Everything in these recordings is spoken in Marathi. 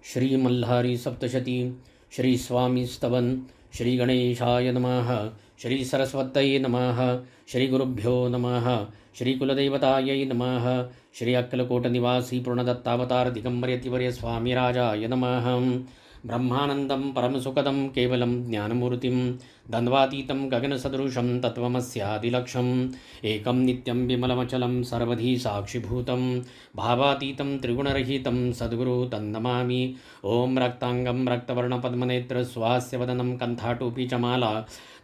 श्री मल्हारी सप्तशती, श्री स्वामी स्तवन, श्री गणेशाय नमः, श्री सरस्वत्यै नमः, श्री गुरुभ्यो नमः, श्री कुलदेवतायै नमः, श्री अक्कलकोटनिवासी पूर्णदत्तावतार दिगंबर यतिवर्य स्वामीराजाय नमः। ब्रह्मानंदं परमसुखदं केवलं ज्ञानमूर्तिं द्वन्द्वातीतं गगनसदृशं तत्त्वमस्यादिलक्ष्यम् एकं नित्यं विमलमचलं सर्वधी साक्षिभूतं भावातीतं त्रिगुणरहितं सद्गुरु तन्नमामि। ॐ रक्तांगं रक्तवर्णपद्मनेत्र स्वास्य वदनं कण्ठाटोपी च माला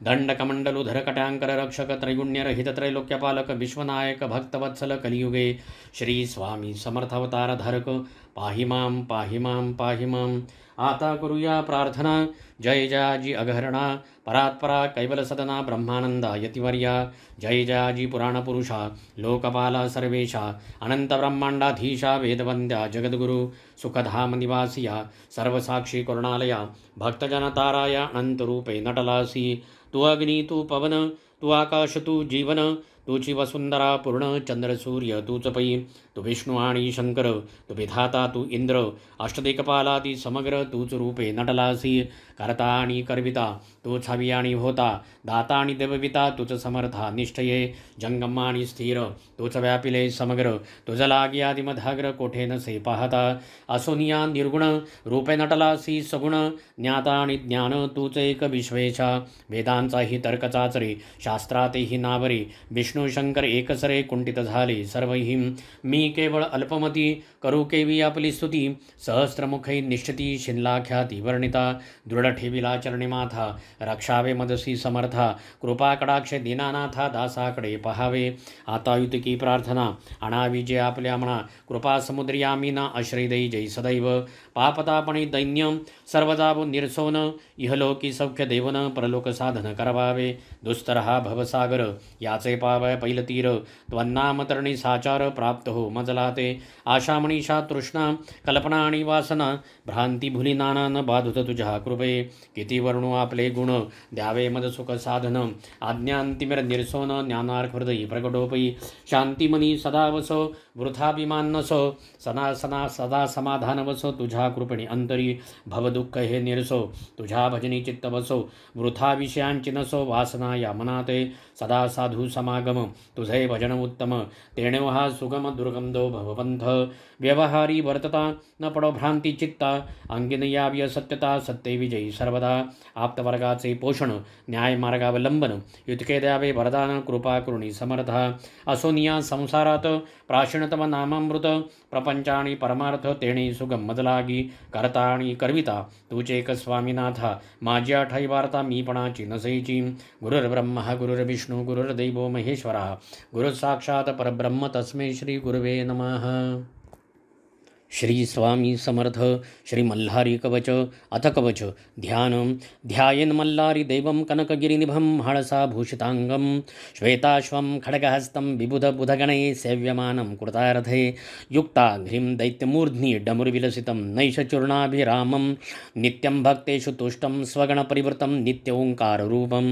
दण्डकमण्डलुधर कटाङ्कर रक्षक त्रैगुण्यरहित त्रैलोक्यपालक विश्वनायक भक्तवत्सल कलियुगे श्री स्वामी समर्थावतारधारक पाहि मां पाहि मां। आता करूया प्रार्थना। जय जयाजी अघहरणा परात्परा कैवल सदना ब्रह्मानंदा यतिवर्या, जय जयाजी पुराणपुरुषा लोकपाला सर्वेशा अनंत ब्रह्मांडाधीशा वेदवंद्या जगद्गुरु सुखधाम निवासिया सर्वसाक्षी करुणालया भक्तजनताराया अनंतरूपे नटलासी। तू अग्नि तू पवन तू आकाश तू जीवन तूची वसुंधरा पूर्ण चंद्र सूर्य तूच पै। तू विष्णू आणि शंकर तू विधाता तू इंद्र अष्टदिक्पालादी समग्र तूच रूपे नटलासी। करता आणि करविता तूच हवी आणि होता दाता आणि देवविता तूच समर्था निष्ठये जंगम आणि स्थिर तूच व्यापिले समग्र तुझ लागी आदिमधाग्र कोठे नसे पाहता। असोनिया निर्गुण रूपे नटलासी सगुण ज्ञाता आणि ज्ञान तूच एक विश्वेशा वेदांचाही तर्क चाचरे शास्त्रातेही नावरे विष्णू शंकर एकसरे कुंठित झाले सर्वही। मी केवळ अल्पमती करू केवी आपली स्तुती सहस्त्रमुखै निश्चिती शिनलाख्याती वर्णिता दृढ ठेविला चरणी माथा रक्षावे मदसी समर्था कृपा कडाक्ष दीनानाथा दासाकडे पहावे। आता युतिकी प्रार्थना आणावी जे आपल्या म्हणा कृपा समुद्री आमीना आश्रय देई जय सदैव पापतापणी दैन्य सर्वजाव निरसोन इहलोकी सौख्य देवन परलोक साधन करवावे। दुस्तर हा भवसागर याचे पावय पैलतीर त्वन्नामतरणी साचार प्राप्त हो मजला ते आशा मनीषा तृष्णा कल्पना आणि वासना भ्रांती भुली नाना न बाधुत तुझ्या कृपे। किती वर्णू आपले गुण द्यावे मद सुख साधन आज्ञांतिमिर निरसोन ज्ञानार्क हृदयी प्रगटोपई शांतिमनी सदा वसो वृथाभिमान नसो सना सना सदा समाधान वसो तुझ्या कृपणी अंतरी भवदुःख हे निरसो तुझ्या भजनी चित्त वसो वृथा विषयांची नसो वासना या मनाते सदा साधू समागम तुझे भजन उत्तम तेणेव हा सुगम दुर्गंधो भवपंथ व्यवहारी वर्तता न पडो भ्रांती चित्ता अंगिन यावी असत्यता सत्य विजयी सर्वदा आप्तवर्गाचे पोषण न्याय मार्गावलंबन युतके द्यावे वरदान कृपा करुणी समर्था। असोनिया संसारात प्राशीणतम नामामृत प्रपंच आणि परमार्थ तेणे सुगम मजलागी करता आणि करविता तुझे एक स्वामीनाथा माझी आठाई वार्ता मीपणाची नसैची। गुरुर्ब्रह्मा गुरुर्विष्णू गुरुर्दैवो महेश्वरा गुरु साक्षात परब्रह्म तस्मै श्री गुरुवे नमः। श्री स्वामी समर्थ श्री मल्हारी कवच अथ कवच ध्यान ध्यायेन मल्लारी देवं कनकगिरिनिभं हळसा भूषितांगं श्वेताश्वं खड्गहस्तं विबुधबुधगणे सेव्यमानं कृतार्थे युक्ताघ्रिं दैत्यमूर्ध्नि डमरुविलसितं नैषचूर्णाभिरामं नित्यं भक्तेषु तुष्टं स्वगणपरिवृतं नित्य ओंकाररूपं।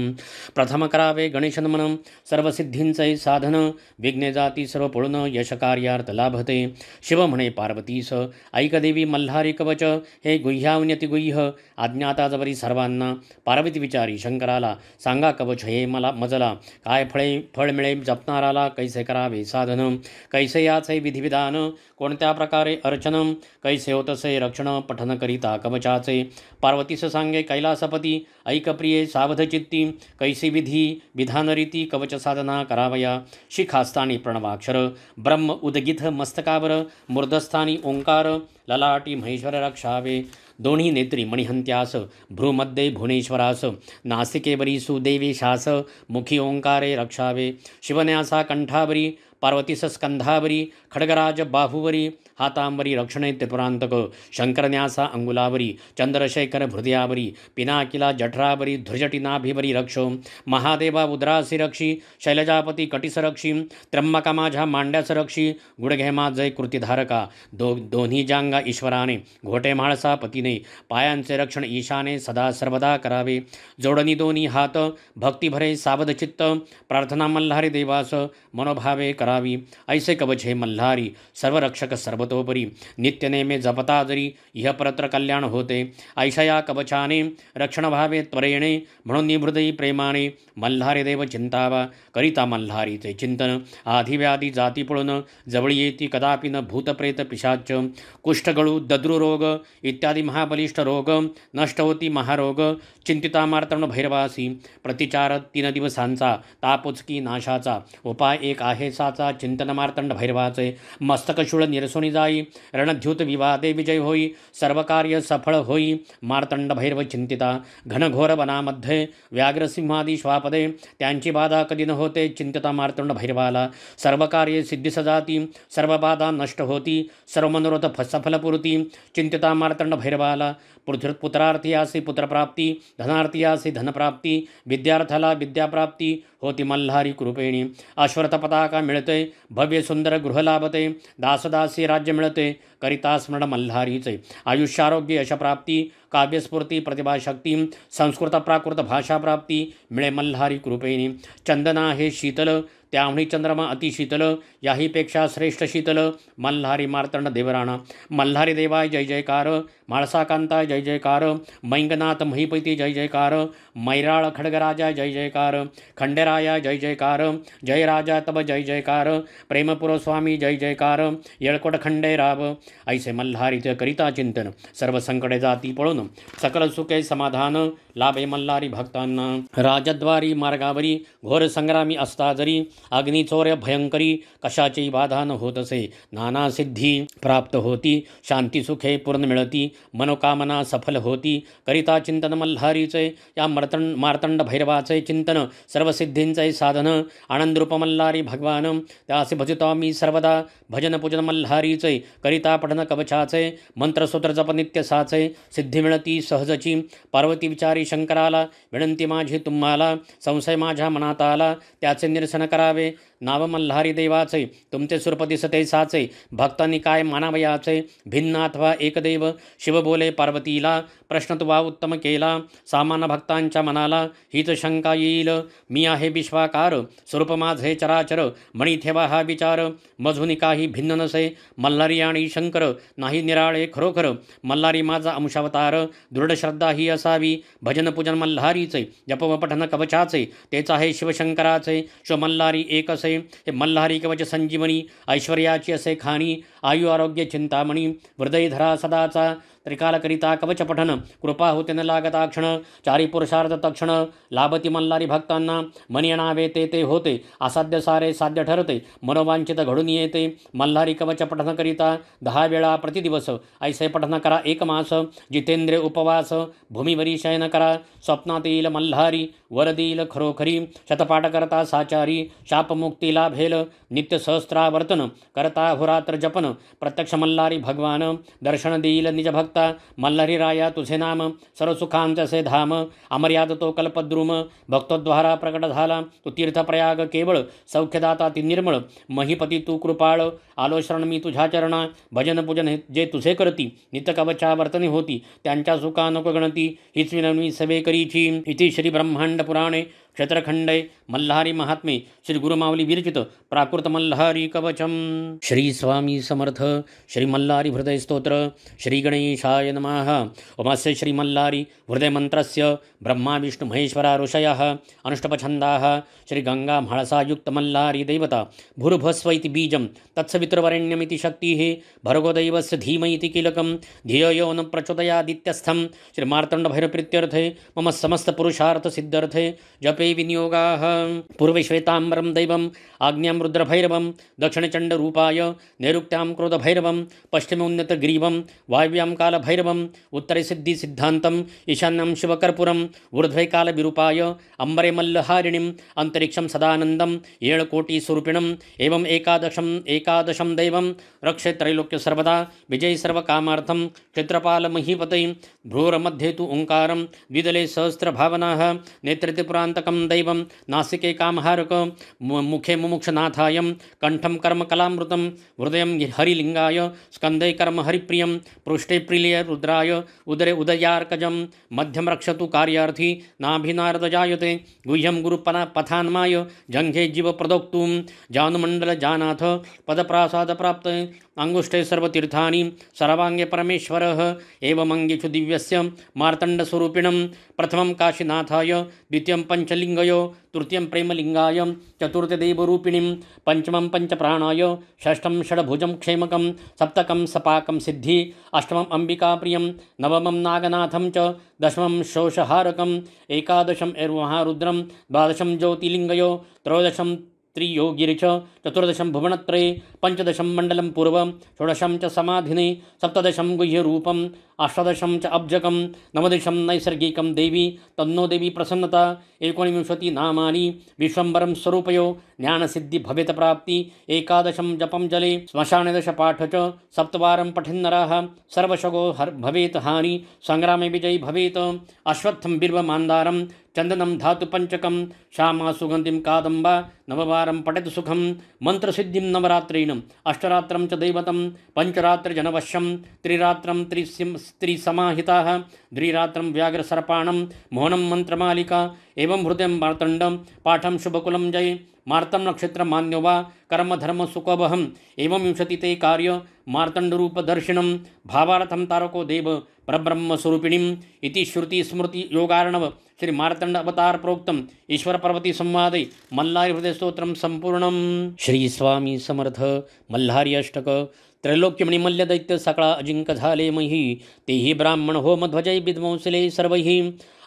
प्रथम करावे गणेशनमनं सर्वसिद्धींचे साधन विघ्ने जाती सर्व पळून यशकार्यार्थ लाभते। शिव म्हणे पार्वतीस ऐक देवी मल्हारी कवच हे गुह्यावन्यति गुह्य अज्ञाता जबरी सर्वांना पार्वती विचारी शंकराला सांगा कवच हे मला मजला काय फळ मिळे जपणाराला कैसे करावे साधन कैसे याचे विधिविधान कोणत्या प्रकारे अर्चन कैसे होतसे रक्षण पठन करिता कवचाचे। पार्वतीस सांगे कैलासपती ऐक प्रिये सावधचित्ती कैसी विधी विधानरीती कवच साधना करावया। शिखास्थानी प्रणवाक्षर ब्रह्म उदगित मस्तकावर मूर्धस्थानी ओंकार ललाटी महेश्वर रक्षावे। दोन्ही नेत्री मणिहंत्यास भ्रूमध्ये भुवनेश्वरास नासिकेवरी सुदेवेशास मुखी ओंकारे रक्षावे। शिवन्यासा कंठावरी पार्वतीस स्कंधावरी खड्गराज बाहुवरी हातांबरी रक्षणे त्रिपुरांतक शंकरन्यासा अंगुलावरी चंद्रशेखर हृदयावरी पिनाकिला जठरावरी ध्वजटिनाभिवरी रक्षो महादेवा उदरासी रक्षी शैलजापती कटिस रक्षी त्र्यंबका माझ्या मांड्यास रक्षी गुडघे माझे कृतीधारका दोन्ही जांगा ईश्वराने घोटे म्हाळसा पतीने पायांचे रक्षण ईशाने सदा सर्वदा करावे। जोडणी दोन्ही हात भक्तिभरे सावध चित्त प्रार्थना मल्हारी देवास मनोभावे करा धरावी ऐसे कवच हे मल्हारी सर्वरक्षक सर्वतोपरी नित्यनेमे जपता जरी इह परत्र कल्याण होते ऐशा या कवचाने रक्षण व्हावे त्वरेणे म्हणून निहृदयी प्रेमाने मल्हारी देव चिंतावा करिता मल्हारीचे चिंतन आधिव्याधी जाती पळून जवळी येती कदापि न भूतप्रेत पिशाच कुष्ठगळू दद्रुरोग इत्यादी महाबलिष्ठ रोग नष्ट होती महारोग चिंतिता मार्तंड भैरवासी प्रतिचार 3 दिवसांचा तापोचकी नाशाचा उपाय एक आहे साचा चिंतन मार्तंड भैरवाचे मस्तकशूळ निरसोनी जाई रणद्युत विवादे विजय होई सर्व कार्य सफळ होई मार्तंड भैरव चिंतिता घनघोर वनामध्ये व्याघ्रसिंहादी श्वापदे त्यांची बाधा कधी न होते चिंतिता मार्तंड भैरवाला सर्व कार्ये सिद्धिस जाती सर्व बाधा नष्ट होती सर्व मनोरथ सफलपूर्ती चिंतिता मार्तंड भैरवाला पुत्रार्थी असे पुत्रप्राप्ती धनार्थी असे धनप्राप्ती विद्यार्थ्याला विद्याप्राप्ती होती मल्हारी कृपेणी अश्वत्थ पताका मिळते भव्य सुंदर गृह लाभते दासदासी राज्य मिळते करिता स्मरण मल्हारीचे आयुष्यारोग्य यशप्राप्ती काव्यस्फूर्ती प्रतिभाशक्ती संस्कृत प्राकृत भाषाप्राप्ती मिळे मल्हारी कृपेणी चंदना हे शीतल त्यामुळे चंद्रमा अतिशीतल याहीपेक्षा श्रेष्ठ शीतल मल्हारी मार्तंड देवराणा मल्हारी देवाय जय जयकार म्हाळसाकांता जय जयकार मैंगनाथ महिपैती जय जयकार मैराळ खडगराजा जय जयकार खंडेराया जय जयकार जय राजा तब जय जयकार प्रेमपुर स्वामी जय जयकार येळकोट खंडेराव ऐसे मल्हारीचे करिता चिंतन सर्व संकटे जाती पळून सकल सुखे समाधान लाभे मल्हारी भक्तांना राजद्वारी मार्गावरी घोर संग्रामी असता जरी अग्निचौर्य भयंकरी कशाची बाधा न होत असे नाना सिद्धी प्राप्त होती शांती सुखे पूर्ण मिळती मनोकामना सफल होती करिता चिंतन मल्हारीचे या मार्तंड भैरवाचे चिंतन सर्व सिद्धींचे साधन आनंदरूप मल्हारी भगवान त्यासे भजितो मी सर्वदा भजन पूजन मल्हारीचे करिता पठन कवचाचे मंत्रसूत्र जप नित्य साचे सिद्धी मिळती सहजची पार्वती विचारी शंकराला विनंती माझी तुम्हाला संशय माझ्या मनात आला त्याचे निरसन करावे नाव मल्हारी देवाचे तुमचे स्वरूप दिसते साचे भक्तांनी काय मानावयाचे भिन्न अथवा एकदेव शिव बोले पार्वतीला प्रश्न तुवा उत्तम केला सामान्य भक्तांच्या मनाला हीच शंका येईल मी आहे विश्वाकार स्वरूप माझे चराचर मणी ठेवा हा विचार मधुनी काही भिन्न नसे मल्हारी आणि शंकर नाही निराळे खरोखर मल्हारी माझा अंशावतार दृढ श्रद्धा ही असावी भजन पूजन मल्हारीचे जप व पठन कवचाचे तेच आहे शिवशंकराचे शिव मल्हारी एक असे हे मल्हारी कवच संजीवनी ऐश्वर्याची असे खाणी आयु आरोग्य चिंतामणी हृदय धरा सदाचा त्रिकालकरिता कवच पठन कृपा होते न लागता क्षण चारी पुरुषार्थ तक्षण लाभती मल्हारी भक्तांना मनी अणावे ते होते असाध्य सारे साध्य ठरते मनोवांचित घडून येते मल्हारी कवच पठन करिता 10 वेळा प्रतिदिवस ऐसे पठन करा 1 मास जितेंद्रिय उपवास भूमीवरी शयन करा स्वप्नात येईल मल्हारी वर देईल खरोखरी शतपाठ करता साचारी शापमुक्ती लाभेल नित्य सहस्त्रावर्तन करता होरात्र जपन प्रत्यक्ष मल्हारी भगवान दर्शन देईल निज भक्ता मल्हारी राया तुझे नाम सर्व सुखांचे असे धाम अमर्याद तो कल्पद्रुम भक्तोद्वारा प्रकट झाला तू तीर्थप्रयाग केवळ सौख्यदाता ती निर्मळ महीपती तू कृपाळ आलो शरण मी तुझ्या चरणा भजन पूजन जे तुझे करती नित्य कवचा वर्तनी होती त्यांच्या सुखा नको गणती हीच विनवणी सवे करीची इति श्री ब्रह्मांड पुराणे क्षेत्रखंडे मल्हारी महात्मे श्री गुरुमावली विरचित प्राकृत मल्हारी कवचम श्री स्वामी समर्थ श्री मल्हारी हृदय स्तोत्र श्री गणेशाय नमः उमास्य श्री मल्हारी हृदय मंत्रस्य ब्रह्मा विष्णु महेश्वरा ऋषयः अनुष्टपछन्दाः श्री गंगा म्हाळसायुक्त मल्हारी देवता भूर्भस्व इति बीजं तत्सवितुर्वरेण्यमिति शक्तिः भर्गो दैवस्य धीमहि इति कीलकं धियो यो न प्रचोदयादित्यस्थं श्री मार्तंड भैरवप्रीत्यर्थे मम समस्त पुरुषार्थ सिद्ध्यर्थे जपे विनियोगाः पूर्वे श्वेताम्बरं दैवम् आग्न्यां रुद्रभैरवं दक्षिणचण्डरूपाय नैऋत्यां क्रोधभैरवं पश्चिमे उन्नतग्रीवं वायव्यां कालभैरवम् उत्तरे सिद्धिसिद्धान्तम् ईशान्यं शिवकर्पूरम् ऊर्ध्वे कालविरूपाय अम्बरे मल्लहारिणीम् अन्तरिक्षं सदानन्दं येळकोटिस्वरूपिणम् एवम् एकादशं दैवं रक्षे त्रैलोक्य सर्वदा विजयी सर्वकामार्थं क्षेत्रपालमहीपते भ्रूरमध्ये तु ओङ्कारं द्विदले सहस्रभावनाः नेत्रे पुरान्तकं कामदकं दैवं नासिके कामहारक मुखे मुमुक्षनाथाय कंठं कर्मकलामृतं हृदयं हरिलिंगाय स्कन्धे कर्म हरिप्रियं पृष्ठे प्रिलिय रुद्राय उदरे उदयार्कजं मध्यम रक्षतु कार्यार्थी नाभिनारद जायते गुह्यं गुरुपथान्माय जंघे जीव प्रदोक्तुं जानुमण्डल जानाथ पदप्रासाद प्राप्त अंगुष्ठे सर्वतीर्थानि सर्वांगे परमेश्वरः एवमंगेषु दिव्यस्य मार्तण्डस्वरूपिणं प्रथमं काशीनाथाय द्वितीयं पंचलिंगयो तृतीयं प्रेमलिंगाय चतुर्थ देवरूपिणीं पंचमं पंचप्राणाय षष्ठं षड्भुजं क्षेमकं सप्तकं सपाकं सिद्धि अष्टमं अंबिकाप्रियं नवमं नागनाथं च दशमं शोषहारकं एकादशं एर्वहारुद्रं द्वादशं ज्योतिलिंगयो त्रयोदशं त्रियोगिरिच चतुर्दशं भुवनत्रये पंचदशं मण्डलं पूर्वं षोडशं च समाधिने सप्तदशं गुह्यरूपम् अष्टादशं च अब्जकं नवदशं नैसर्गिकं देवी तन्नो देवी प्रसन्नता 19 नामानि विश्वम्बरं स्वरूपयो ज्ञानसिद्धि भवेत प्राप्ति एकादशं जपं जले श्मशानदश पाठ च सप्तवारं पठन्नराः सर्वशगो भवेत हानि संग्रामे विजयी भवेत अश्वत्थं बिल्वमान्दारं चंदनं धातु पंचकं श्यामा सुगंधिं कादम्बा नववारं पठेत सुखं मंत्रसिद्धिं नवरात्रेण अष्टरात्रं च दैवतं पंचरात्रजनवश्यं त्रिरात्रं त्रिसमाहिताः द्विरात्रं व्याघ्रसर्पाणं मोहनं मंत्रमालिका एवं हृदयं मार्तण्डं पाठं शुभकुलं जय मार्तम नक्षत्र मान्यो वा कर्म धर्म सुखवहम एवं विंशतिते कार्य मार्तण्डरूपदर्शिनं भावार्थं तारको देव परब्रह्म स्वरूपिणीम् इति श्रुति स्मृति योगार्णव श्री मार्तंड अवतार प्रोक्तम ईश्वर पर्वती संवादे मल्हारी हृदय स्तोत्रम संपूर्णम। श्री स्वामी समर्थ मल्हारी अष्टक त्रैलोक्यमणि मल्ल दैत्य सकळा अजिंक झाले मही तेही ब्राह्मण हो मध्वजय विद्वंसले सर्वही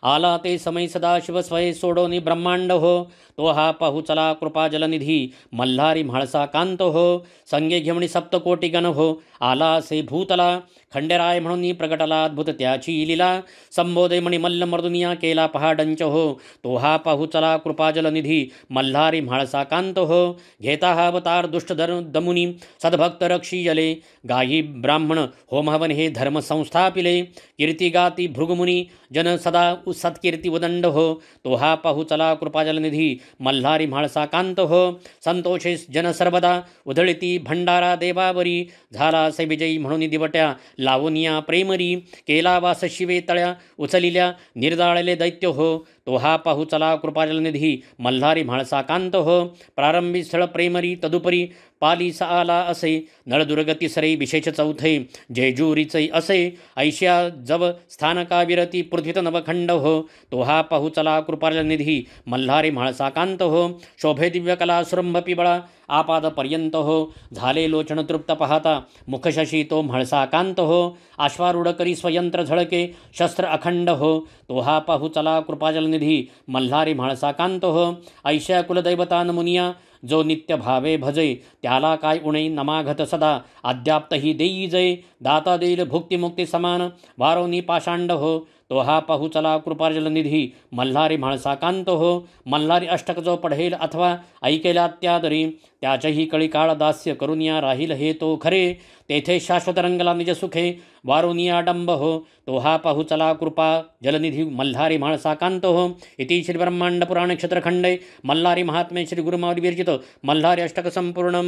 आला ते समय सदाशिव स्वय सोडोनी ब्रह्मांड हो तो हा पाहू चला कृपा जलनिधी मल्हारी म्हाळसा कांत हो संगे घेवणी सप्तकोटी गण हो आला से भूतला खंडेराय म्हणून प्रगटला अद्भुत त्याची लीला संबोधे मणी मल्ल मर्दुनिया केला पहाडंच हो तो हा पाहू चला कृपा जलनिधी मल्हारी म्हाळसा कांत हो घेता हा अवतार दुष्ट दमुनी सद्भक्त रक्षीयले गायी ब्राह्मण होम हवन हे धर्म संस्थापिले कीर्ती गाती भृगमुनी जन सदा सत्कीर्ती उदंड हो तो हा पाहू चला कृपा जलनिधी मल्हारी म्हाळसा कांत हो संतोषे जन सर्वदा उधळती भंडारा देवावरी झाला से विजयी म्हणून दिवट्या लावनिया प्रेमरी केला वास शिवे तळ्या उचलिल्या निर्दाळले दैत्य हो तो हा पाहू चला कृपाजलनिधी मल्हारी म्हाळसा कांत हो प्रारंभी स्थळ प्रेमरी तदुपरी पालीस आला असे नळदुर्गती सरे विशेष चौथे जेजुरीचे असे ऐश्या जव स्थानकाविरती पृथ्वीत नवखंड हो तो हा पाहू चला कृपाजलनिधी मल्हारी म्हाळसा कांत हो शोभे दिव्य कला सुरंभ पिबळा आपादपर्यंत हो झाले लोचन तृप्त पाहता मुखशशी तो म्हाळसा कांत हो आश्वारूढ करी स्वयंत्र झळके शस्त्र अखंड हो तो हा पाहू चला कृपाजलनिधी मल्हारी म्हाळसा कांत हो ऐश्या कुलदैवतान मुनिया जो नित्य भावे भजे त्याला काय उणे नमाघत सदा अद्याप्तही देई जय दाता देईल भुक्तिमुक्ती समान वारोनी पाषांड हो तो हा पाहू चला कृपाजलनिधी मल्हारी म्हाळसा कांत हो मल्हारी अष्टक जो पढेल अथवा ऐकेला त्यादरी त्याचेही कळी काळ दास्य करुनिया राहील हे तो खरे तेथे शाश्वत रंगला निज सुखे वारुनिया डंब हो तो हा पाहू चला कृपा जलनिधी मल्हारी म्हाळसा कांत हो इति श्री ब्रह्मांड पुराण क्षेत्रखंडे मल्हारी महात्म्ये श्री गुरुमावली विरचित मल्हारी अष्टक संपूर्णम।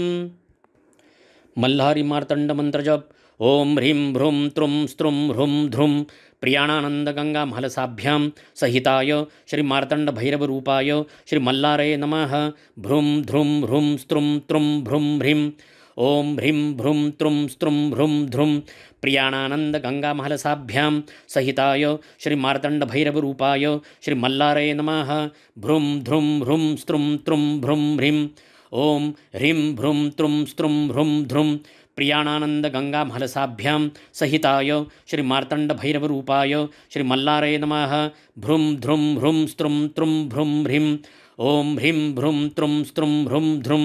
मल्हारी मार्तंड मंत्र जप ओम ह्रीं भ्रूं त्रुं स्त्रुं ह्रूं ध्रुं प्रियाणानंद गंगा महलसाभ्यां सहिताय श्री मार्तंड भैरव रूपाय श्री मल्लारे नमः। भ्रूं ध्रुं ह्रूं स्त्रुं त्रुं भ्रूं ह्रीं ओम ह्रीं भ्रूं त्रुं स्त्रुं ह्रूं ध्रुं प्रियाणानंद गंगा महलसाभ्यां सहिताय श्री मार्तंड भैरव रूपाय श्री मल्लारे नमः। भ्रूं ध्रुं ह्रूं स्त्रुं त्रुं भ्रूं ह्रीं ओम ह्रीं भ्रूं त्रुं स्त्रुं ह्रूं ध्रुं प्रियाणानंद गंगा महलसाभ्यां सहिताय श्री मार्तंड भैरव रूपाय श्री मल्लारे नमः। भ्रूं ध्रुं ह्रूं स्त्रुं त्रुं भ्रूं ह्रीं ओम ह्रीं भ्रूं त्रुं स्त्रुं ह्रूं ध्रुं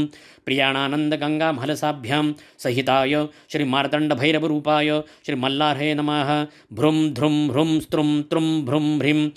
प्रियाणानंद गंगा महलसाभ्यां सहिताय श्री मार्तंड भैरव रूपाय श्री मल्लारे नमः। भ्रूं ध्रुं ह्रूं स्त्रुं त्रुं भ्रूं ह्रीं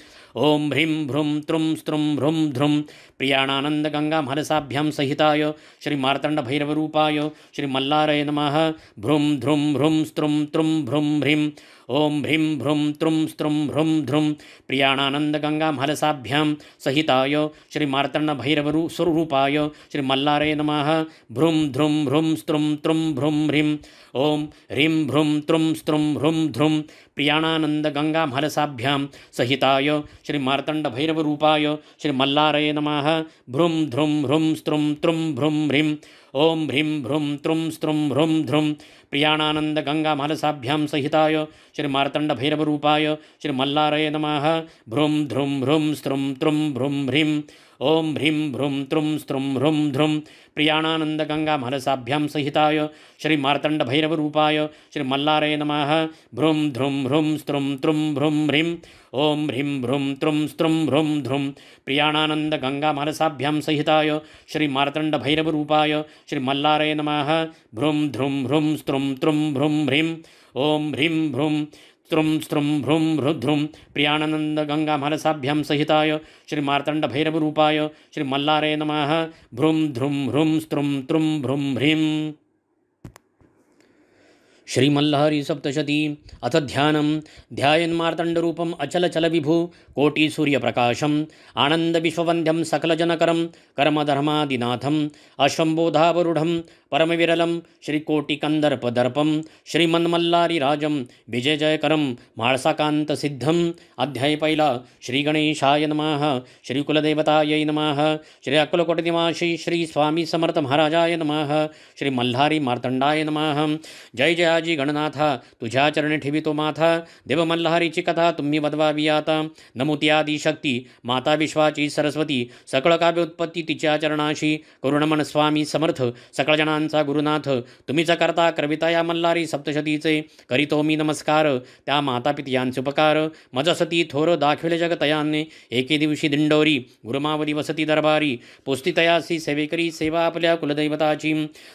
ओम ह्रीं भ्रूं त्रुं स्त्रुं ह्रूं ध्रुं प्रियाणानंद गंगा महलसाभ्यां सहिताय श्री मार्तंड भैरव रूपाय श्री मल्लारे नमः। भ्रूं ध्रुं ह्रूं स्त्रुं त्रुं भ्रूं ह्रीं ओम ह्रीं भ्रूं त्रुं स्त्रुं भ्रूं ध्रुं प्रियाणानन्दगङ्गामहलसाभ्यां सहिताय श्री मार्तण्डभैरवरु स्वरूपाय श्री मल्लारे नमः। भ्रूं ध्रुं भ्रूं स्त्रुं त्रुं भ्रूं ह्रीं ओम ह्रीं भ्रूं त्रुं स्त्रुं भ्रूं ध्रुं प्रियाणानन्दगङ्गामहलसाभ्यां सहिताय श्री मार्तण्डभैरवरूपाय श्री मल्लारे नमः। भ्रूं ध्रुं भ्रूं स्त्रुं त्रुं भ्रूं ह्रीं ओम ह्रीं भ्रूं त्रुं स्त्रुं भ्रूं ध्रुं प्रियाणानन्दगङ्गामहलसाभ्यां सहिताय श्री मार्तण्डभैरवरूपाय श्री मल्लारे नमः। भ्रूं ध्रुं भ्रूं स्त्रुं त्रुं भ्रूं ह्रीं ओम ह्रीं भ्रूं त्रुं स्त्रुं भ्रूं ध्रुं प्रियाणानन्दगङ्गामहलसाभ्यां सहिताय श्री मार्तण्डभैरवरूपाय श्री मल्लारे नमः। भ्रूं ध्रुं भ्रूं स्त्रुं त्रुं भ्रूं ह्रीं ओम ह्रीं भ्रूं त्रुं स्त्रुं भ्रूं ध्रुं प्रियाणानन्दगङ्गामहलसाभ्यां सहिताय श्री मार्तण्डभैरवरूपाय श्री मल्लारे नमः। भ्रूं ध्रुं भ्रूं स्त्रुं त्रुं भ्रूं ह्रीं ओम ह्रीं भ्रूं त्रुं स्त्रुं भ्रूं ध्रुं प्रियाणानन्दगङ्गामहलसाभ्यां सहिताय श्री मार्तण्डभैरवरूपाय श्री मल्लारे नमः। भ्रूं ध्रुं भ्रूं स्त्रुं त्रुं भ्रूं ह्रीं। श्रीमल्लहरी सप्तशती अथ ध्यानं ध्यायन्मार्तण्डरूपम् अचलचलविभु कोटिसूर्यप्रकाशम् आनन्दविश्ववन्द्यं सकलजनकरं कर्मधर्मादिनाथम् अश्वम्बोधावरूढं परमविरलं श्रीकोटिकन्दर्पदर्पं श्रीमन्मल्लारिराजं विजयजयकरं म्हाळसाकान्तसिद्धम्। अध्याय पहिला श्रीगणेशाय नमः। श्रीकुलदेवतायै नमः। श्री अक्कलकोटनिवासी श्री स्वामी समर्थ महाराजाय नमः। श्री मल्हारी मार्तंडाय नमः। जय जयाजी गणनाथा तुझ्या चरणी ठेवितो माथा देव मल्हारीची कथा तुम्ही वदवावी आता। नमोती आदी शक्ती माता विश्वाची सरस्वती सकळ काव्य उत्पत्ती तिच्या चरणाशी करुणमन स्वामी समर्थ सकळ जणांचा गुरुनाथ तुम्हीच करता करविता या मल्हारी सप्तशतीचे करीतो मी नमस्कार। त्या माता पित्यांचे उपकार मजसती थोर दाखविले जगतयाने एके दिवशी दिंडोरी गुरुमावली वसती दरबारी पोस्ती तयासी सेवेकरी सेवा आपल्या कुलदैवताची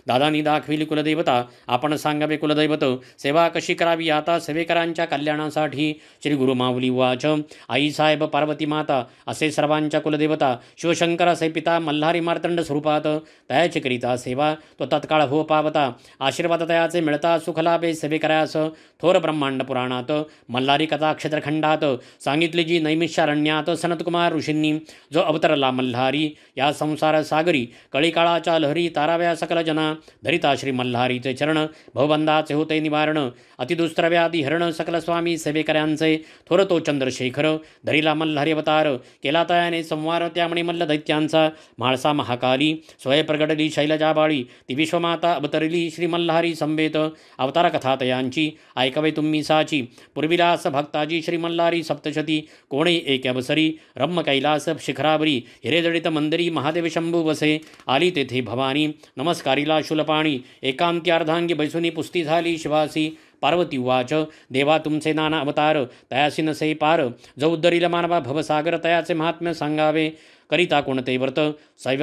दादानी दाखविली कुलदैवता आपण सांगावे कुलदैवत सेवा कशी करावी आता सेवेकरांच्या कल्याणासाठी श्री गुरुमाऊली उवाच आई साहेब पार्वती माता असे सर्वांच्या कुलदेवता शिवशंकर असे पिता मल्हारी मार्तंड स्वरूपात तयाची करिता सेवा तो तत्काळ हो पावता आशीर्वाद तयाचे मिळता सुखलाभे सेवेकरास थोर ब्रह्मांड पुराणात मल्हारी कथा क्षेत्रखंडात सांगितली जी नैमिषारण्यात सनतकुमार ऋषींनी जो अवतरला मल्हारी या संसार सागरी कळीकाळाच्या लहरी ताराव्या सकल जना धरिता श्री मल्हारीचे चरण भवबंधाचे होते निवारण अतिदुस्तर व्याधी हरण सकल स्वामी सेवेकऱ्यांचे थोर तो चंद्रशेखर धरिला मल्हारी अवतार केला तयाने संवार त्यामुळे मल्ल दैत्यांचा म्हाळसा महाकाली स्वय प्रगटली शैलजाबाळी ती विश्वमाता अवतरली श्री मल्हारी संवेत अवतार कथा तयांची ऐकवे तुम्ही साची पूर्विलास भक्ताजी श्री मल्हारी सप्तशती कोणे एक अवसरी रम्म कैलास शिखरावरी हिरेजडित मंदिरी महादेव शंभू वसे आली तेथे भवानी नमस्कारीला शूलपाणी एकांत्यार्धांगी बैसुनी पुस्ती झाली शिवासी पार्वती उवाच देवा तुमचे नाना अवतार तयासी नसे पार जो उद्धरील मानवा भवसागर तयाचे महात्म्य सांगावे करिता कोणते व्रत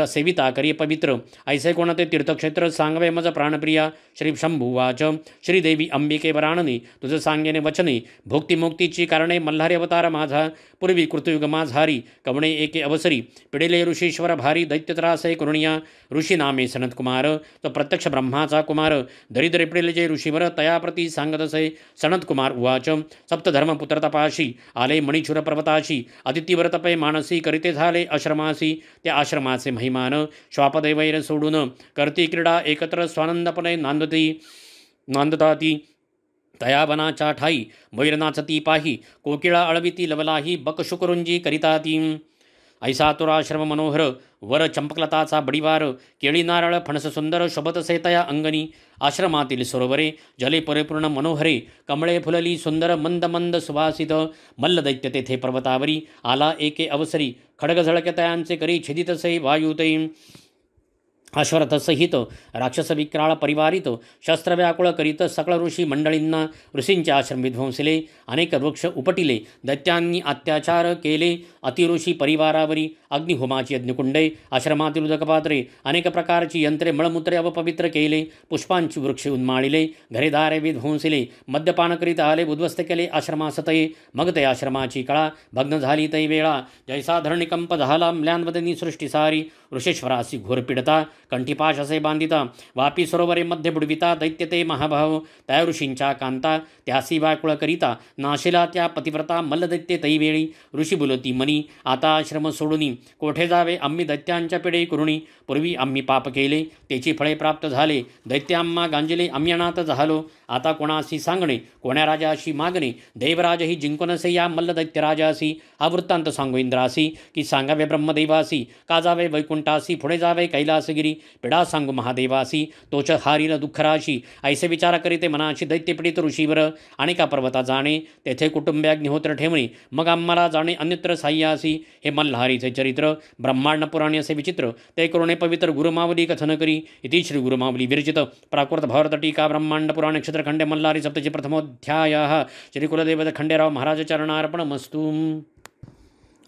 सेविता करी पवित्र ऐसे कोणते तीर्थक्षेत्र सांगवे मज प्राणप्रिया श्री शंभुवाच श्रीदेवी अंबिके वराणने तुझं सांगेने वचने भोक्तिमुक्तीची कारणे मल्हारी अवतार माझा पूर्वी कृतयुग माझारी कवणे एके अवसरी पिढेले ऋषीश्वर भारी दैत्यत्रासे करुणिया ऋषी नामे सनतकुमार तो प्रत्यक्ष ब्रह्माचा कुमार दरिद्रे पिढेले जे ऋषीवर तयाप्रती सांगतसे सनतकुमार उवाच सप्तधर्मपुत्र तपाशी आले मणिचूर पर्वताशी अदितीव्रतपे मानसी करिते झाले आश्रमासी त्या आश्रमाचे महिमान श्वापदैवैर सोडून करती क्रीडा एकत्र स्वानंदपणे नांदताती तया वनाच्या ठाई मैर नाचती पाही कोकिळा अळविती लवलाही बकशुकरुंजी करिता ती ऐसा तुराश्रम मनोहर वर चंपकलताचा बडीवार केळी नारळ फणस सुंदर शोभतसे तया अंगणी आश्रमातील सरोवरे जले परिपूर्ण मनोहरे कमळे फुलली सुंदर मंद मंद सुवासित मल्ल दैत्य तेथे पर्वतावरी आला एके अवसरी खडग झळके तयांचे करी छिदितसे वायुते अश्वरथसहित राक्षस विक्राळ परिवारित शस्त्रव्याकुळ करीत सकळ ऋषी मंडळींना ऋषींचे आश्रम विध्वंसले अनेक वृक्ष उपटिले दैत्यांनी अत्याचार केले अतिऋषी परिवारावरी अग्निहोमाची यज्ञकुंडे आश्रमातील उदकपात्रे अनेक प्रकारची यंत्रे मळमूत्रे अपवित्र केले पुष्पांची वृक्ष उन्माळिले घरेदारे विध्वंसिले मद्यपान करीत आले उद्ध्वस्त केले आश्रमासतये मग ते आश्रमाची कळा भग्न झाली तै वेळा जैसा धरणिकंप झाला म्लानवदनी सृष्टी सारी ऋषेश्वरासी घोर पीडता कंठीपाश असे बांधिता वापी सरोवरे मध्ये बुडविता दैत्य ते महाभाव त्या ऋषींच्या कांता त्यासी वाकुळ करिता नाशिला त्या पतिव्रता मल्लदैत्य तैवेळी ऋषी बोलती मनी आता आश्रम सोडूनी कोठे जावे आम्ही दैत्यांच्या पिढे करुणी पूर्वी आम्ही पाप केले त्याची फळे प्राप्त झाले दैत्य आम्हा गांजले आम्ही अनाथ झालो आता कोणाशी सांगणे कोण्या राजाशी मागणे देवराजही जिंकूनसे या मल्लदैत्य राजासी हा वृत्तांत सांगू इंद्रासी की सांगावे ब्रह्मदेवासी का जावे वैकुंठासी पुढे जावे कैलासगिरी पिढा सांगू महादेवासी तोच हारील दुःखराशी ऐसे विचार करीते मनाशी दैत्यपीडित ऋषीवर आणि का पर्वता जाणे तेथे कुटुंबे अग्निहोत्र ठेवणे मग आम्हाला जाणे अन्यत्र साह्यासी हे मल्हारीचे चरित्र ब्रह्मांड पुराणे असे विचित्र ते करुणे पवित्र गुरुमावली कथन करी इति श्री गुरुमावली विरचित प्राकृत भारत टीका ब्रह्मांड पुराणे क्षेत्रखंडे मल्हारी सप्तची प्रथमोध्याय श्री कुलदेवत खंडेराव महाराज चरणार्पणमस्तु।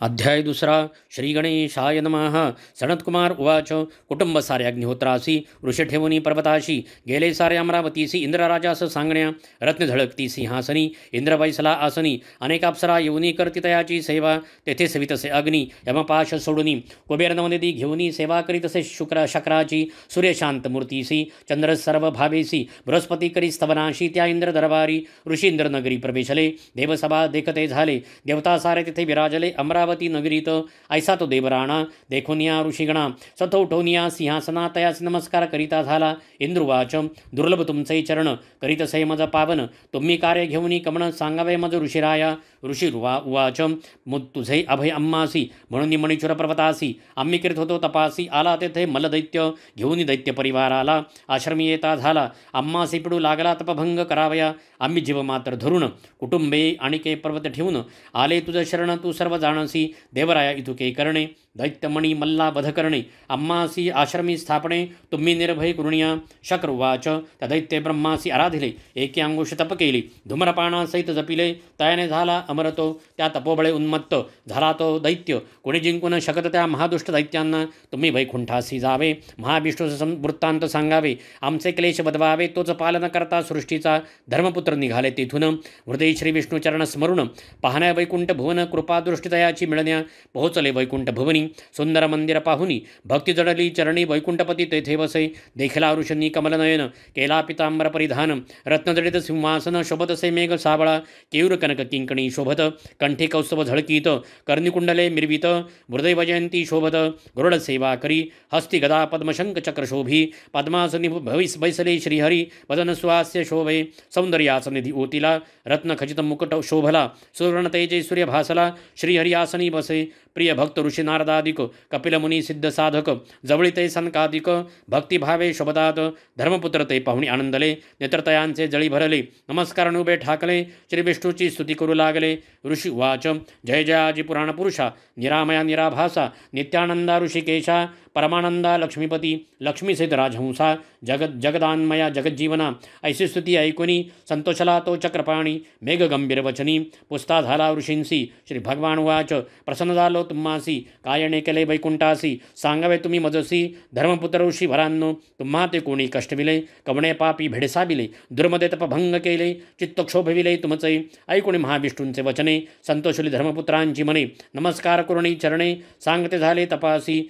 अध्याय दुसरा श्री गणेशाय नमः। सनत्कुमार उवाच कुटुंब सारे अग्निहोत्रासी ऋषी ठेवुनी पर्वताशी गेले सारे अमरावतीसी इंद्रराजास सांगण्या रत्न झळकती सिंहासनी इंद्र बैसला आसनी अनेक अप्सरा येऊनी करती तयाची सेवा तेथे सवितसे अग्नी यमपाश सोडुनी कुबेर नवनिधी घेऊनी सेवा करीतसे शक्राची सूर्यशांत मूर्तीसी चंद्र सर्व भावेसी बृहस्पती करी स्तवनाशी त्या इंद्र दरबारी ऋषी इंद्र नगरी प्रवेशले देवसभा देखते झाले देवता सारे तिथे विराजले अमरावती नगरीत ऐसा तो देवराणा देखोनिया ऋषिगणा सथोठोनिया सिंहासना तयास नमस्कार करिता झाला इंद्रुवाच दुर्लभ तुमचे चरण करीतसे मज पावन तुम्ही कार्य घेऊनी कमण सांगावे मज ऋषिराया ऋषी उवाच मुद तुझे अभय अम्मासी म्हणून मणिचुर पर्वतासी आम्ही करीत होतो तपासी आला तेथे मलदैत्य घेऊन दैत्य परिवार आला आश्रमी येता झाला अम्मासी पिडू लागला तपभंग करावया आम्ही जीव मात्र धरून कुटुंबे आणि के पर्वत ठेवून आले तुझ शरण तू सर्व जाणसी देवराया इतुके करणे दैत्यमणी मल्ला वध करणे अम्मासी आश्रमी स्थापणे तुम्ही निर्भय करुणिया शक्रवाच त्या दैत्य ब्रह्मासी आराधिले एके अंगुष तप केली धूम्रपानासहित जपिले तयाने झाला अमरतो त्या तपोबळे उन्मत्त झाला तो दैत्य कोणी जिंकून शकत त्या महादुष्ट दैत्यांना तुम्ही वैकुंठासी जावे महाविष्णूचा वृत्तांत सांगावे आमचे क्लेश बदवावे तोच पालन करता सृष्टीचा धर्मपुत्र निघाले तेथून हृदय श्री विष्णुचरण स्मरून पाहण्या वैकुंठ भुवन कृपादृष्टीतयाची मिळण्या पोहोचले वैकुंठ भुवनी सुंदर मंदिर पाहुनी भक्ती जडली चरणी वैकुंठपती तेथे वसे देखला ऋषनी कमलनयन केला पितांबर परिधान रत्नजडित सिंहासन शोभतसे मेघ साबळा केयूर कनक किंकणी शोभत कंठी कौस्तव झळकीत कर्णिकुंडले मिरवित हृदय वजयंती शोभत गरुड सेवा करी हस्ती गदा पद्मशंक चक्र शोभी पद्मासनी भविस बैसले श्रीहरी वदन स्वास्य शोभे सौंदर्यासनिधी ओतिला रत्न खचित मुकुट शोभला सुवर्ण तेजे सूर्य भासला श्रीहरी आसनी बसे प्रिय भक्त ऋषी नारदादिक कपिल मुनी सिद्ध साधक जवळी ते सनकादिक भक्तिभावे शोभतात धर्मपुत्र ते पाहुणी आनंदले नेत्रतयांचे जळी भरले नमस्कार उभे ठाकले श्री विष्णूची स्तुती करू लागले ऋषी वाच जय जयाजी पुराण पुरुषा निरामया निराभासा नित्यानंदा ऋषिकेशा परमानंदा लक्ष्मीपती लक्ष्मीसहित राजहंसा जगदान्मया जगज्जीवना ऐसी स्तुती ऐकुनी संतोषला तो चक्रपाणी मेघ गंभीर वचनी पुस्ता झाला ऋषींसी श्री भगवान वाच प्रसन्न झालो तुम्हासी कायणे केले वैकुंठासी सांगावे तुम्ही मजसी धर्मपुत्र ऋषी भरांनो तुम्हा ते कोणी कष्टविले कवणे पापी भेडसाविले दुर्मदे तपभंग केले चित्तक्षोभविले तुमचे ऐकुणी महाविष्णूंचे वचने संतोषली धर्मपुत्रांची मने नमस्कार करुणी चरणे सांगते झाले तपासी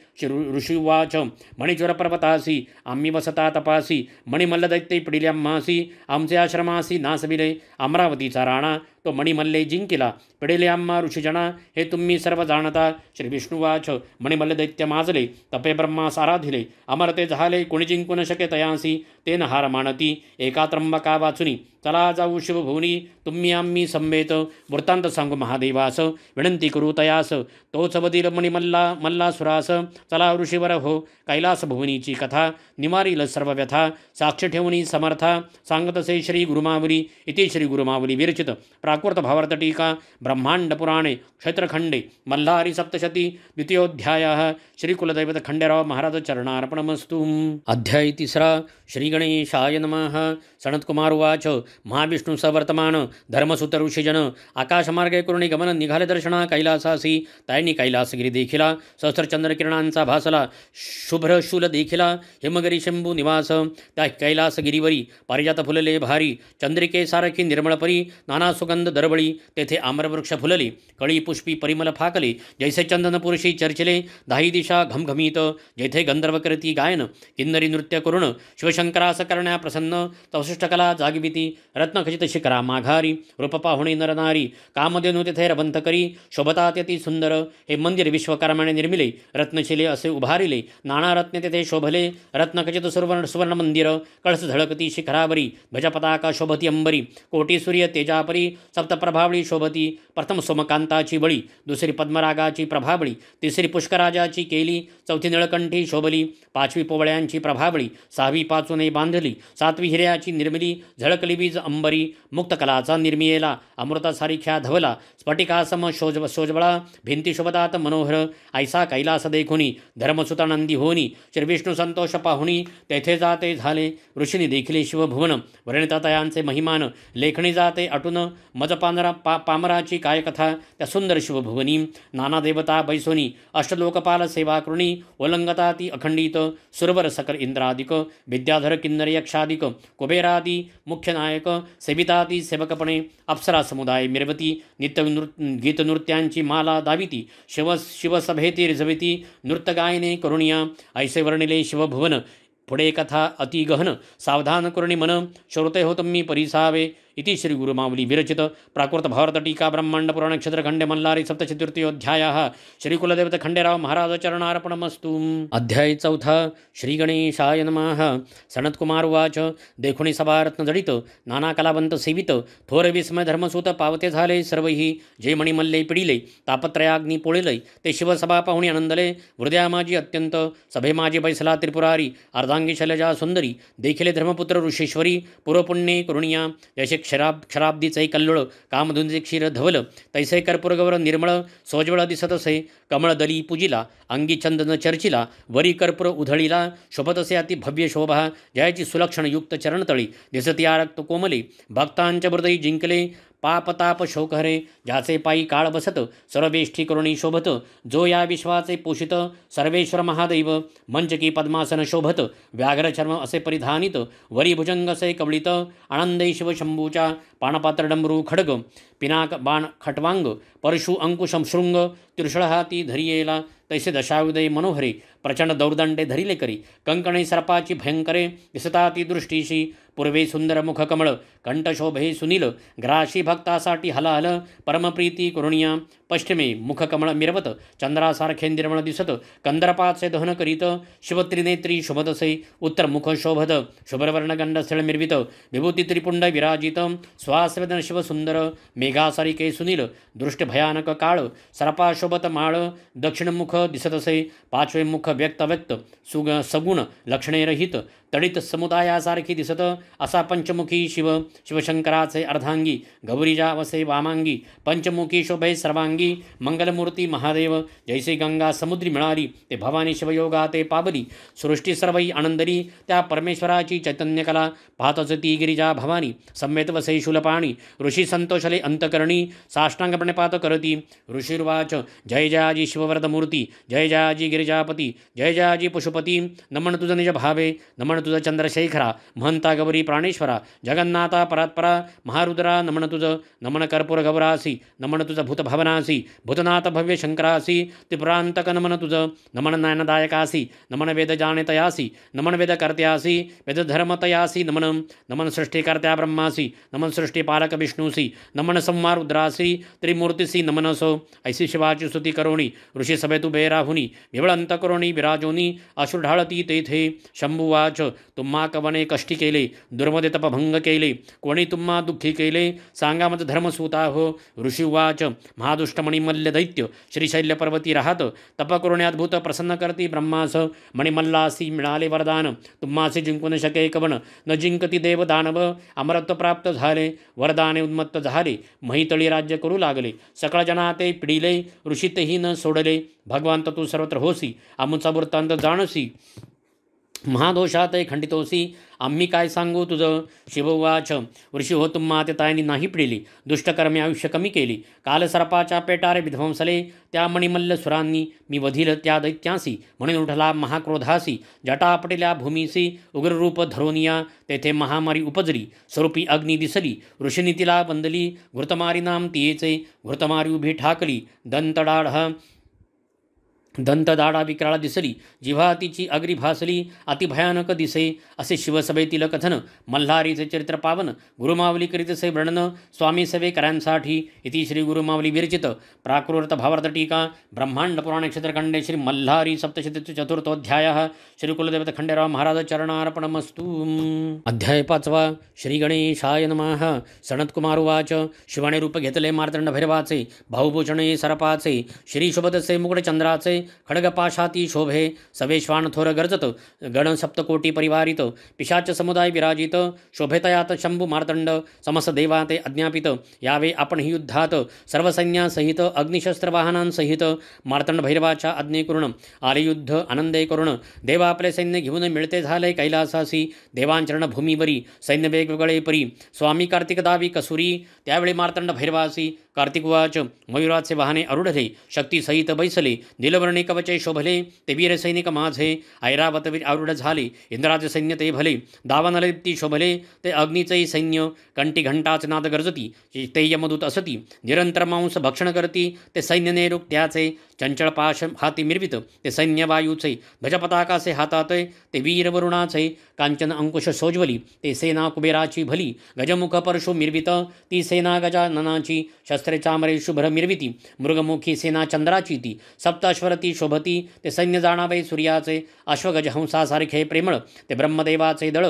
ऋषी वाच मणिचुर पर्वतासी आम्ही वसता तपासी मणिमल्लदैत्य पिडिल्याम्हासी आमचे आश्रमासी नासविले अमरावतीचा राणा तो मणिमल्ले जिंकिला पिढेले आम्हा ऋषीजना हे तुम्ही सर्व जाणता श्री विष्णुवाच मणिमल्ल दैत्य माजले तपे ब्रह्मास आराधिले अमरते झाले कोणी जिंकून शके तयांसी तेन हार मानती एका त्र्यंबका वाचुनी चला जाऊ शिवभुवनी तुम्ही आम्ही संवेत वृत्तांत सांगू महादेवास विनंती करू तयास तोच वदील मल्लासुरास चला ऋषीवर हो कैलास भुवनीची कथा निवारील सर्व व्यथा साक्ष ठेवणी समर्था सांगतसे श्री गुरुमावली इति श्री गुरुमावली विरचित प्राकृत भावार्थ टीका ब्रह्मांड पुराणे क्षेत्रखंडे मल्हारी सप्तशती द्वितीयोध्याय श्री कुलदैवत खंडेराव महाराज चरणार्पणमस्तु। अध्याय तिसरा श्री श्रीगणेशाय नमः। सनत्कुमार उवाच महाविष्णु स वर्तमान धर्मसुत ऋषिजन आकाशमार्गे कुरुणी गमन निघाले दर्शना कैलासासी ताईंनी कैलासगिरी देखिला सहस्रचंद्रकिरणांचा भासला शुभ्र शूल देखिला हिमगिरी शंभू निवास त्या कैलासगिरीवरी पारिजात फुलले भारी चंद्रिके सारखी निर्मळ परी नाना सुगंध दरबळी तेथे आम्रवृक्ष फुलले कळी पुष्पी परिमल फाकले जैसे चंदन पुरुषी चर्चिले दाही दिशा घमघमीत जेथे गंधर्व करती गायन किन्नरी नृत्य करुण शिवशंकरास करण्या प्रसन्न कला जागविती रत्नखचित शिखरा माघारी रूप पाहुणे नरनारी कामधेनु तेथे रबंथ करी शोभतात यती सुंदर हे मंदिर विश्वकर्माने निर्मिले रत्नशिले असे उभारिले नाना रत्ने तेथे शोभले रत्नखचित सुवर्ण मंदिर कळस झळकती शिखरावरी ध्वजपताका शोभती अंबरी कोटी सूर्य तेजापरी सप्तप्रभावळी शोभती प्रथम सोमकांताची बळी दुसरी पद्मरागाची प्रभावळी तिसरी पुष्कराजाची केली चौथी निळकंठी शोभली पाचवी पोवळ्यांची प्रभावळी सहावी पाचूने बांधली सातवी हिऱ्याची निर्मिली झळकली बीज अंबरी मुक्तकलाचा निर्मियेला अमृतासारिख्या धवला स्फटिकासम शोजबळा भिंती शोभतात मनोहर ऐसा कैलास देखुनी धर्मसुतानंदी होनी श्रीविष्णू संतोष पाहुणी तेथे जाते झाले ऋषींनी देखिले शिवभुवन वर्णितातयांचे महिमान लेखणी जाते अटून मज पामराची कायकथा त्या सुंदर शिवभुवनी नाना देवता बैसोनी अष्टलोकपाल सेवा कृणी ओलंगता ती अखंडित सुरवर सकल इंद्रादिक विद्याधर किन्नर यक्षादिक कुबेरादी मुख्य नायक सेविताती सेवकपणे अप्सरा समुदाय मिरवती नित्य गीतनृत्यांची माला दाविती शिवसभेती रिझविती नृत्यगायने करुणिया ऐसे वर्णिले शिवभुवन पुढे कथा अति गहन सावधान करुणी मन श्रोते हो तुम्ही परिसावे इति श्री गुरुमावली विरचित प्राकृत भारत टीका ब्रह्मांड पुराण क्षेत्रखंडे मल्लारी सप्तचतुर्थीयोध्यायः श्री कुलदेवता खंडेराव महाराज चरणार्पणमस्तु। अध्याय 4 श्री गणेशाय नमः। सनत्कुमार उवाच देखुणी सभारत्न जडित नाना कलावंत सेवित थोर विस्मय धर्मसूत पावते झाले सर्वही जे मणिमल्ले पिडिले तापत्रयाग्नी पोळिले ते शिवसभा पाहुणी आनंदले हृदया माझी अत्यंत सभे माझी बैसला त्रिपुरारी अर्धांगी शैलजा सुंदरी देखिले धर्मपुत्र ऋषेश्वरी पूर्वपुण्ये करुणिया जैसे क्षराब्दीचे कल्लोळ कामधुंजे क्षीर धवल तैसे कर्पूरगौर निर्मळ सोज्वळ दिसत असे कमळ दली पूजिला अंगी चंदन चर्चिला वरी कर्पूर उधळीला शोभत असे अति भव्य शोभा जयाची सुलक्षण युक्त चरणतळी दिसती आरक्त कोमले भक्तांच्या हृदयी जिंकले पापताप शोकहरे ज्याचे पायी काळ बसत सर्वेष्ठी करुणी शोभत जो या विश्वाचे पोषित सर्वेश्वर महादैव मंचकी पद्मासन शोभत व्याघ्रचर्म असे परिधानित वरी भुजंग असे कवळित आनंदे शिवशंभूच्या पाणपात्र डमरू खडग पिनाक बाण खटवांग परशु अंकुशम शृंग त्रिशळ हाती धरियेला तैसे दशायुदय मनोहरे प्रचंड दौर्दंडे धरिले करी कंकणे सर्पाची भयंकरे दिसता ती दृष्टीशी पूर्वे सुंदर मुख कमळ कंठशोभे सुनील ग्राशी भक्तासाठी हलाहल परमप्रीती करुणिया पश्चिमे मुखकमळ मिरवत चंद्रासारखे निर्मळ दिसत कंदर्पाचे दहन करीत शिवत्रिनेत्री शोभतसे उत्तर मुख शोभत शुभ्रवर्णगंड स्थळ मिरवित विभूती त्रिपुंड विराजित स्वास्वेदन शिवसुंदर मेघासारिके सुनील दृष्ट भयानक काळ सर्पा शोभत माळ दक्षिणमुख दिसतसे पाचवे मुख व्यक्त सगुण लक्षणे रहित तडित समुदायासारखी दिसत असा पंचमुखी शिवशंकराचे अर्धांगी गौरीजा वसे वामांगी पंचमुखी शोभे सर्वांगी मंगलमूर्ती महादेव जैसे गंगा समुद्री मिळाली ते भवानी शिवयोगा ते पाबली सृष्टी सर्वई आनंदरी त्या परमेश्वराची चैतन्यकला पाहतच ती गिरिजा भवानी सम्मेत वसे शूलपाणी ऋषी संतोषले अंतकरणी साष्टांगपणे पात करती ऋषिर्वाच जय जयाजी शिववरदमूर्ती जय जयाजी गिरिजापती जय जयाजी पशुपती नमन तुझ निज भावे नमन तुझ चंद्रशेखरा महंता गौरी प्राणेश्वरा जगन्नाथा परात्परा महारुद्रा नमन तुझ नमन कर्पूर गौरासी नमन तुझ भूतभवनासी भूतनाथ भव्य शंकरासी त्रिपुरांतक नमन तुझ नमन नयनदायकासी नमन वेद जाणितयासी नमन वेद कर्त्यासी वेद धर्मतयासी नमन नमन सृष्टिकर्त्या ब्रह्मासी नमन सृष्टिपालक विष्णुसी नमन संहार रुद्रासी त्रिमूर्तिसी नमनसो ऐसी शिवाची स्तुती करोणी ऋषी सभेत उभे राहुनी विवळंत करोणी विराजोनी अश्रू ढाळती तेथे शंभुवाच तुम्हा कवने कष्टी केले दुर्मदे तपभंग केले कोणी तुम्हा दुःखी केले सांगा मज धर्मसूता हो ऋषिवाच महादुष्टमणी मल्ल दैत्य श्रीशैल्य पर्वती राहत तप करुणे अद्भुत प्रसन्न करती ब्रह्मास मणिमल्लासी मिळाले वरदान तुम्हासी जिंकून शके कवन न जिंकती देव दानव अमरत्व प्राप्त झाले वरदाने उन्मत्त झाले महितळी राज्य करू लागले सकळ जना ते पिढीले ऋषी तेही न सोडले भगवंत तू सर्वत्र होसी आमुचा वृत्तांत जाणसी महादोषात खंडितोसी आम्ही काय सांगू तुझं. शिववाच ऋषी हो तुम्हा ते तायनी नाही पिडिली. दुष्टकर्मे आयुष्य कमी केली. काल सर्पाच्या पेटारे विध्वंसले. त्या मणिमल्ल सुरांनी मी वधिल त्या दैत्यांसी. म्हणून उठला महाक्रोधासी. जटापटिल्या भूमीसी उग्ररूप धरोनिया. तेथे महामारी उपजली. स्वरूपी अग्नी दिसली. ऋषीनी तिला वंदली. घृतमारी नाम तियेचे. घृतमारी उभी ठाकली. दंतदाडा विक्राळ दिसली. जिव्हा तिची अग्री भासली. अतिभयानक दिसे. असे शिवसभेतील कथन. मल्हारीचे चरित्र पावन. गुरुमावली करीतसे वर्णन. स्वामी सेवेकरांसाठी. इति श्री गुरुमावली विरचित प्राकृत भावार्थ टीका ब्रह्मांड पुराण क्षेत्रखंडे श्री मल्हारी सप्तशती चतुर्थोध्याय. श्री कुलदेवत खंडेराव महाराज चरणार्पणमस्तु. अध्याय 5. श्री गणेशाय नमः. सनत्कुमार उवाच. शिवाने रूप घेतले मार्तंड भैरवाचे. भाऊभूषणे सरपाचे. श्री शुभदसे मुकुटचंद्राचे. खड्गपाशाती शोभे. सवेश्वान थोर गर्जत. गण सप्तकोटी परिवारित. पिशाच समुदाय विराजित. शोभेतयात शंभू मार्तंड. समस देवा ते अज्ञापित. यावे आपण ही युद्धात. सर्व सैन्यासहित अग्निशस्त्र वाहनांसहित. मार्तंड भैरवाच्या आज्ञे करून आले युद्ध आनंदे करून. देवा आपले सैन्य घेऊन मिळते झाले कैलासासी. देवांचरण भूमीवरी सैन्य वेगवेगळे परी. स्वामी कार्तिक दावी कसुरी. त्यावेळी मार्तंड भैरवासी कार्तिक उवाच. मयुराचे वाहने अरुढले. शक्तीसहित बैसले. नीलवर्णी कवचे शोभले. ते वीर सैनिक माझे. ऐरावत आरूढ झाले. इंद्राचे सैन्य ते भले. दावानलदीप्ती शोभले. ते अग्नीचेही सैन्य. कंठी घंटाच नाद गरजती. ते यमदूत असती. निरंतर मांस भक्षण करती. ते सैन्य नेरुक त्याचे. चंचळ पाश हाती मिरवित. ते सैन्य वायूचे. ध्वजपताकाचे हातात. ते वीर वरुणाचे. कांचन अंकुश सोज्वली. ते सेना कुबेराची भली. गजमुख परशु मिरवित. ती सेना गजाननाची. शस्त्रे चामरे शुभ्र मिरविती. मृगमुखी सेना चंद्राची ती. सप्ताश्वर ती शोभती. ते सैन्य जाणावे सूर्याचे. अश्वगज हंसासारखे प्रेमळ. ते ब्रह्मदेवाचे दळ.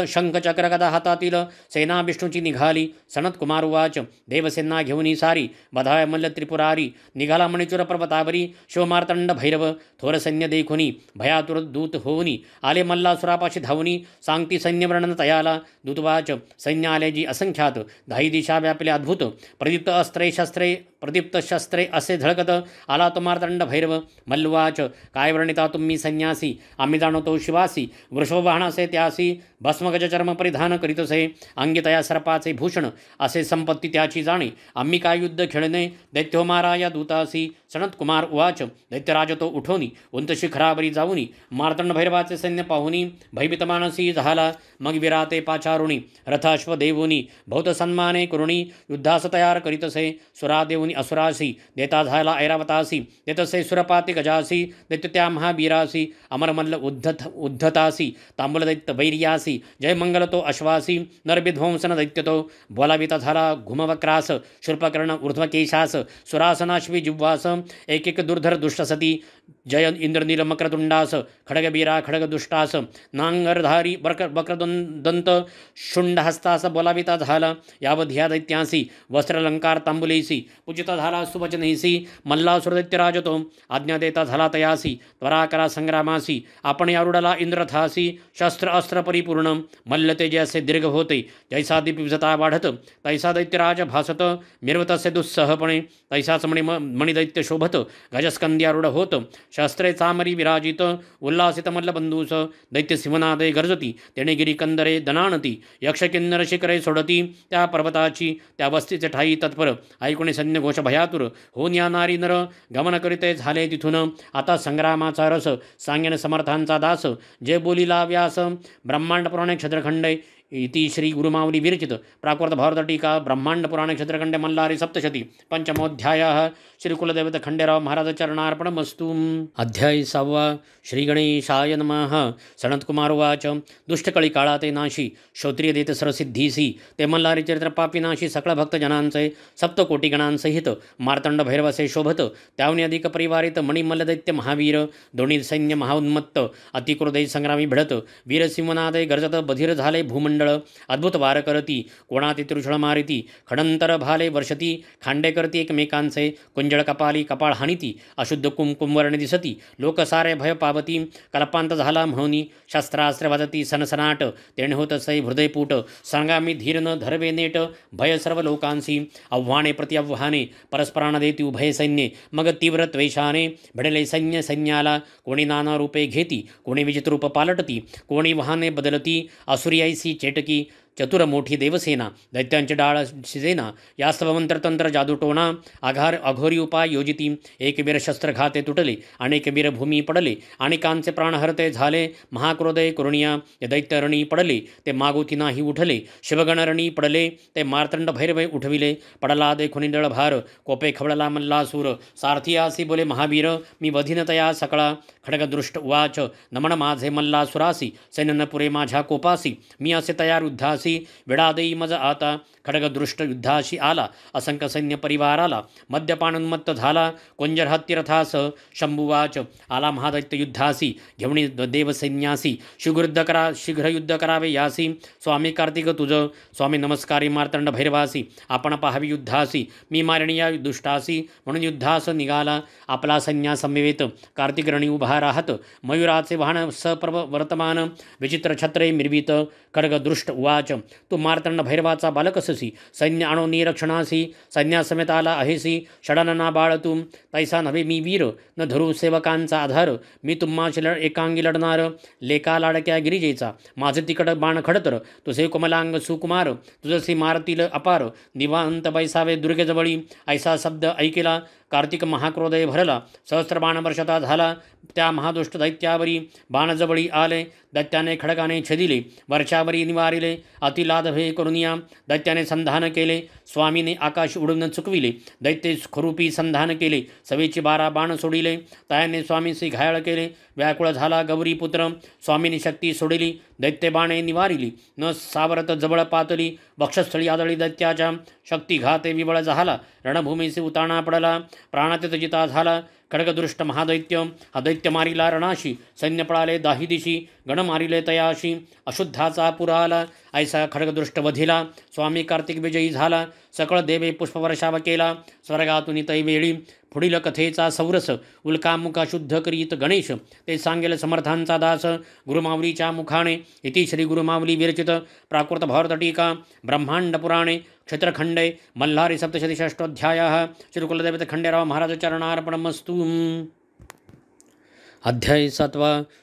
शंख चक्र गदा हातातील. सेना विष्णूची निघाली. सनत्कुमार उवाच. देवसेना घेऊनी सारी. बधाय मल्ल त्रिपुरारी. निघाला मणिचूर पर्वतावरी. शिवमार्तंड भैरव थोर सैन्य देखुनी. भयातुर दूत होऊनी. आले मल्लासुरापाशी धावनी. सांगती सैन्य वर्णन तयाला. दूतवाच. सैन्य आले जी असंख्यात. दाही दिशा व्यापले अद्भुत. प्रदीप्त शस्त्रे असे झळकत. आला तो मार्तंड भैरव. मल्लवाच. काय वर्णिता तुम्ही संन्यासी. आम्ही जाणवतो शिवासी. वृषभवाहनासे त्यासी. भस्मगज चर्म परिधान करीतसे. अंगी तया सर्पाचे भूषण. असे संपत्ती त्याची जाणे. आम्ही काय युद्ध खेळणे. दैत्यो मारा या दूतासी. सनत्कुमार उवाच. दैत्यराज तो उठोनी. उंच शिखरावरी जाऊनी. मार्तंड भैरवाचे सैन्य पाहुनी. भयभीत मानसी झाला. मग विराते पाचारुणी. रथाश्व देवुनी. बहुत सन्माने करुणी. युद्धास तयार करीतसे. सुरा देऊनी असुरासी. देता झाला ऐरावतासी. देतसे सुरपाती गजासी. दैत्य त्या महावीरासी. अमरमल्ल उद्धतासी. तांबूल दैत्य वैर्यासी. जय मंगल तो अश्वासी. नरविध्वंसन दैत्य तो. बोलाविता झाला घुमवक्रास. शूर्पकर्ण ऊर्ध्वकेशास. सुरासनाश्वी जिव्वास. एक एक दुर्धर दुष्टसती. जय इंद्रनील मक्रतुंडास. खडगबीरा खडगदुष्टास. नांगरधारी वक्रदंत शुंडहस्तास. बोलाविता झाला यावध्या दैत्यांसी. वस्त्रलंकार तांबुलेसी. पूजिता झाला सुवचनेसी. मल्लासुर दैत्यराज तो. आज्ञा देता झाला तयासी. त्वरा करा संग्रामासी. आपण यारुडाला इंद्रथासी. शस्त्र अस्त्र परिपूर्ण. मल्ल तेजसे दीर्घ होते. जैसा दीप विजता वाढत. तैसा दैत्यराज भासत. मिरवतसे दुस्सहपणे. तैसाच मणिदैत्य शोभत. गजस्कंद्यारूढ होत. शस्त्रे चामरी विराजित. उल्लासित मल्लबंधूस. दैत्य सिंहनादे गर्जती. तेणे गिरी कंदरे दनाणती. यक्ष किन्नर शिखरे सोडती. त्या पर्वताची. त्या वस्तीचे ठाई तत्पर. ऐकुणे सैन्य घोष भयातुर. होऊन या नारी नर. गमन करीते झाले तिथून. आता संग्रामाचा रस. सांगेन समर्थांचा दास. जे बोलिला व्यास. ब्रह्मांड पुराणे क्षेत्रखंडे. इति श्री गुरुमावली विरचित प्राकृत भावार्थ टीका ब्रह्मांड पुराण क्षेत्रखंडे मल्लारी सप्तशती पंचमोध्याय. श्री कुलदेवत खंडेराव महाराज चरणार्पणमस्तु. अध्याय 6. श्री गणेशाय नमः. सनत्कुमार उवाच. दुष्टकळी काळा ते नाशी. श्रोत्रिय देत सरसिद्धीसी. ते मल्हारी चरित्र पापिनाशी. सकळ भक्तजनांचे. सप्तकोटी गणांसहित. मार्तंड भैरवसे शोभत. त्यावनी अधिक परिवारित. मणिमल्ल दैत्य महावीर. दोन्ही सैन्य महाउन्मत्त. अतिक्रोधै संग्रामी भिडत. वीरसिंहनादे गर्जत. बधीर झाले भूमंड. मंडळ अद्भुत वार करती, कोणाती त्रिशूळ मारिती, खडंतर भाले वर्षती, खांडे करती एकमेकांचे, कुंजळ कपाली कपाळ हानिती, अशुद्ध कुंकुमवर्ण दिसती, लोक सारे भय पावती, कल्पांत झाला म्हणून शस्त्रास्त्र वाजती सनसनाट, तेणे होत सै हृदयपूट, सांगा मी धीर न धरवे नेट, भय सर्व लोकांसी, आव्हाने प्रत्यव्हाने, परस्परांना देती उभय सैन्ये, मग तीव्र त्वेषाने भिडले सैन्य सैन्याला, कोणी नाना रूपे घेती, कोणी विचित्र रूप पालटती, कोणी वाहने बदलती, असुरी ऐसी चेटकी, चतुर मोठी देवसेना, दैत्यांचे डाळ शिजेना, यास्तव मंत्रतंत्र जादूटोणा, अघोरी उपाय योजिती, एक वीर शस्त्रघाते तुटले, अनेक वीर भूमी पडले, अनेकांचे प्राणहरते झाले, महाक्रोधय करुणिया, या दैत्यरणी पडले, ते मागोती नाही उठले, शिवगणरणी पडले, ते मार्तंड भैरवे उठविले, पडला देखुन निडळ भार, कोपे खवळला मल्लासूर, सारथी आसी बोले महावीर, मी वधिन तया सकळा, खडगदृष्ट उवाच, नमन माझे मल्लासुरासी, सैन्य पुरे माझ्या कोपासी, मी असे तयार युद्धासी, विडा देई मज आता, खडगदृष्ट युद्धाशी आला, असंख्य सैन्य परिवाराला, मद्यपानोन्मत्त झाला, कुंजर हत्तीरथास, शंभुवाच, आला महादैत्य युद्धासी, घेऊन देवसैन्यासी, शीघ्र युद्ध करावे यासी, स्वामी कार्तिक तुझ, स्वामी नमस्कारी मार्तंड भैरवासी, आपण पाहावी युद्धासी, मी मारणी या दुष्टासी, म्हणून युद्धास निघाला, आपला सैन्यासमवेत, कार्तिक रणी उभा राहत, मयुराचे वाहन सप्रभ वर्तमान, विचित्र छत्रे मिरवित, खडगदृष्ट उवाच, तू मार्तंड भैरवाचा बालकससी, सैन्य आणो निरक्षणासी, सैन्यासमेत आला आहेसी, षडानना बाळ तू, तैसा नव्हे मी वीर, न धरू सेवकांचा आधार, मी तुम्हाशी एकांगी लढणार, लेका लाडक्या गिरिजेचा, माझे तिकड बाण खडतर, तुझे कोमलांग सुकुमार, तुझसी मारतील अपार, निवांत बैसावे दुर्गेजवळी, ऐसा शब्द ऐकेला, कार्तिक महाक्रोधय भरला, सहस्त्र बाण वर्षता झाला, त्या महादुष्ट दैत्यावरी बाणजवळी आले, दैत्याने खडगाने छदिले, वर्षावरी निवारिले, अतिलादभे करुनिया, दैत्याने संधान केले, स्वामीने आकाश उडून चुकविले, दैत्य खरुपी संधान केले, सवेची 12 बाण सोडिले, तयाने स्वामीसी घायाळ केले, व्याकुळ झाला गौरीपुत्र, स्वामीने शक्ती सोडिली, दैत्य बाणे निवारिली, न सावरत जवळ पातली, वक्षस्थळी आदळी दैत्याच्या, शक्तिघाते विवळ झाला, रणभूमीसी उताणा पडला, प्राणातीत जिता झाला, खडगदृष्ट महादैत्य, हा दैत्य मारिला रणाशी, सैन्य पळाले दाही दिशी, गण मारिले तयाशी, अशुद्धाचा पुरा आला, ऐसा खडगदृष्ट वधिला, स्वामी कार्तिक विजयी झाला, सकळ देवे पुष्पवर्षाव केला, स्वर्गातून तैवेळी, पुढील कथेचा सौरस, उल्कामुखा शुद्ध करीत गणेश, ते सांगेल समर्थांचा दास, गुरुमावलीच्या मुखाने, इति श्री गुरुमावली विरचित प्राकृत भारत टीका ब्रह्मांड पुराणे क्षेत्रखंडे मल्हारी सप्तशती षष्ठोध्यायः श्री कुलदेवते खंडेराव महाराज चरणार्पणमस्तु। अध्याय 7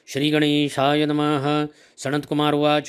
श्री गणेशाय नमः। सनत्कुमार उवाच,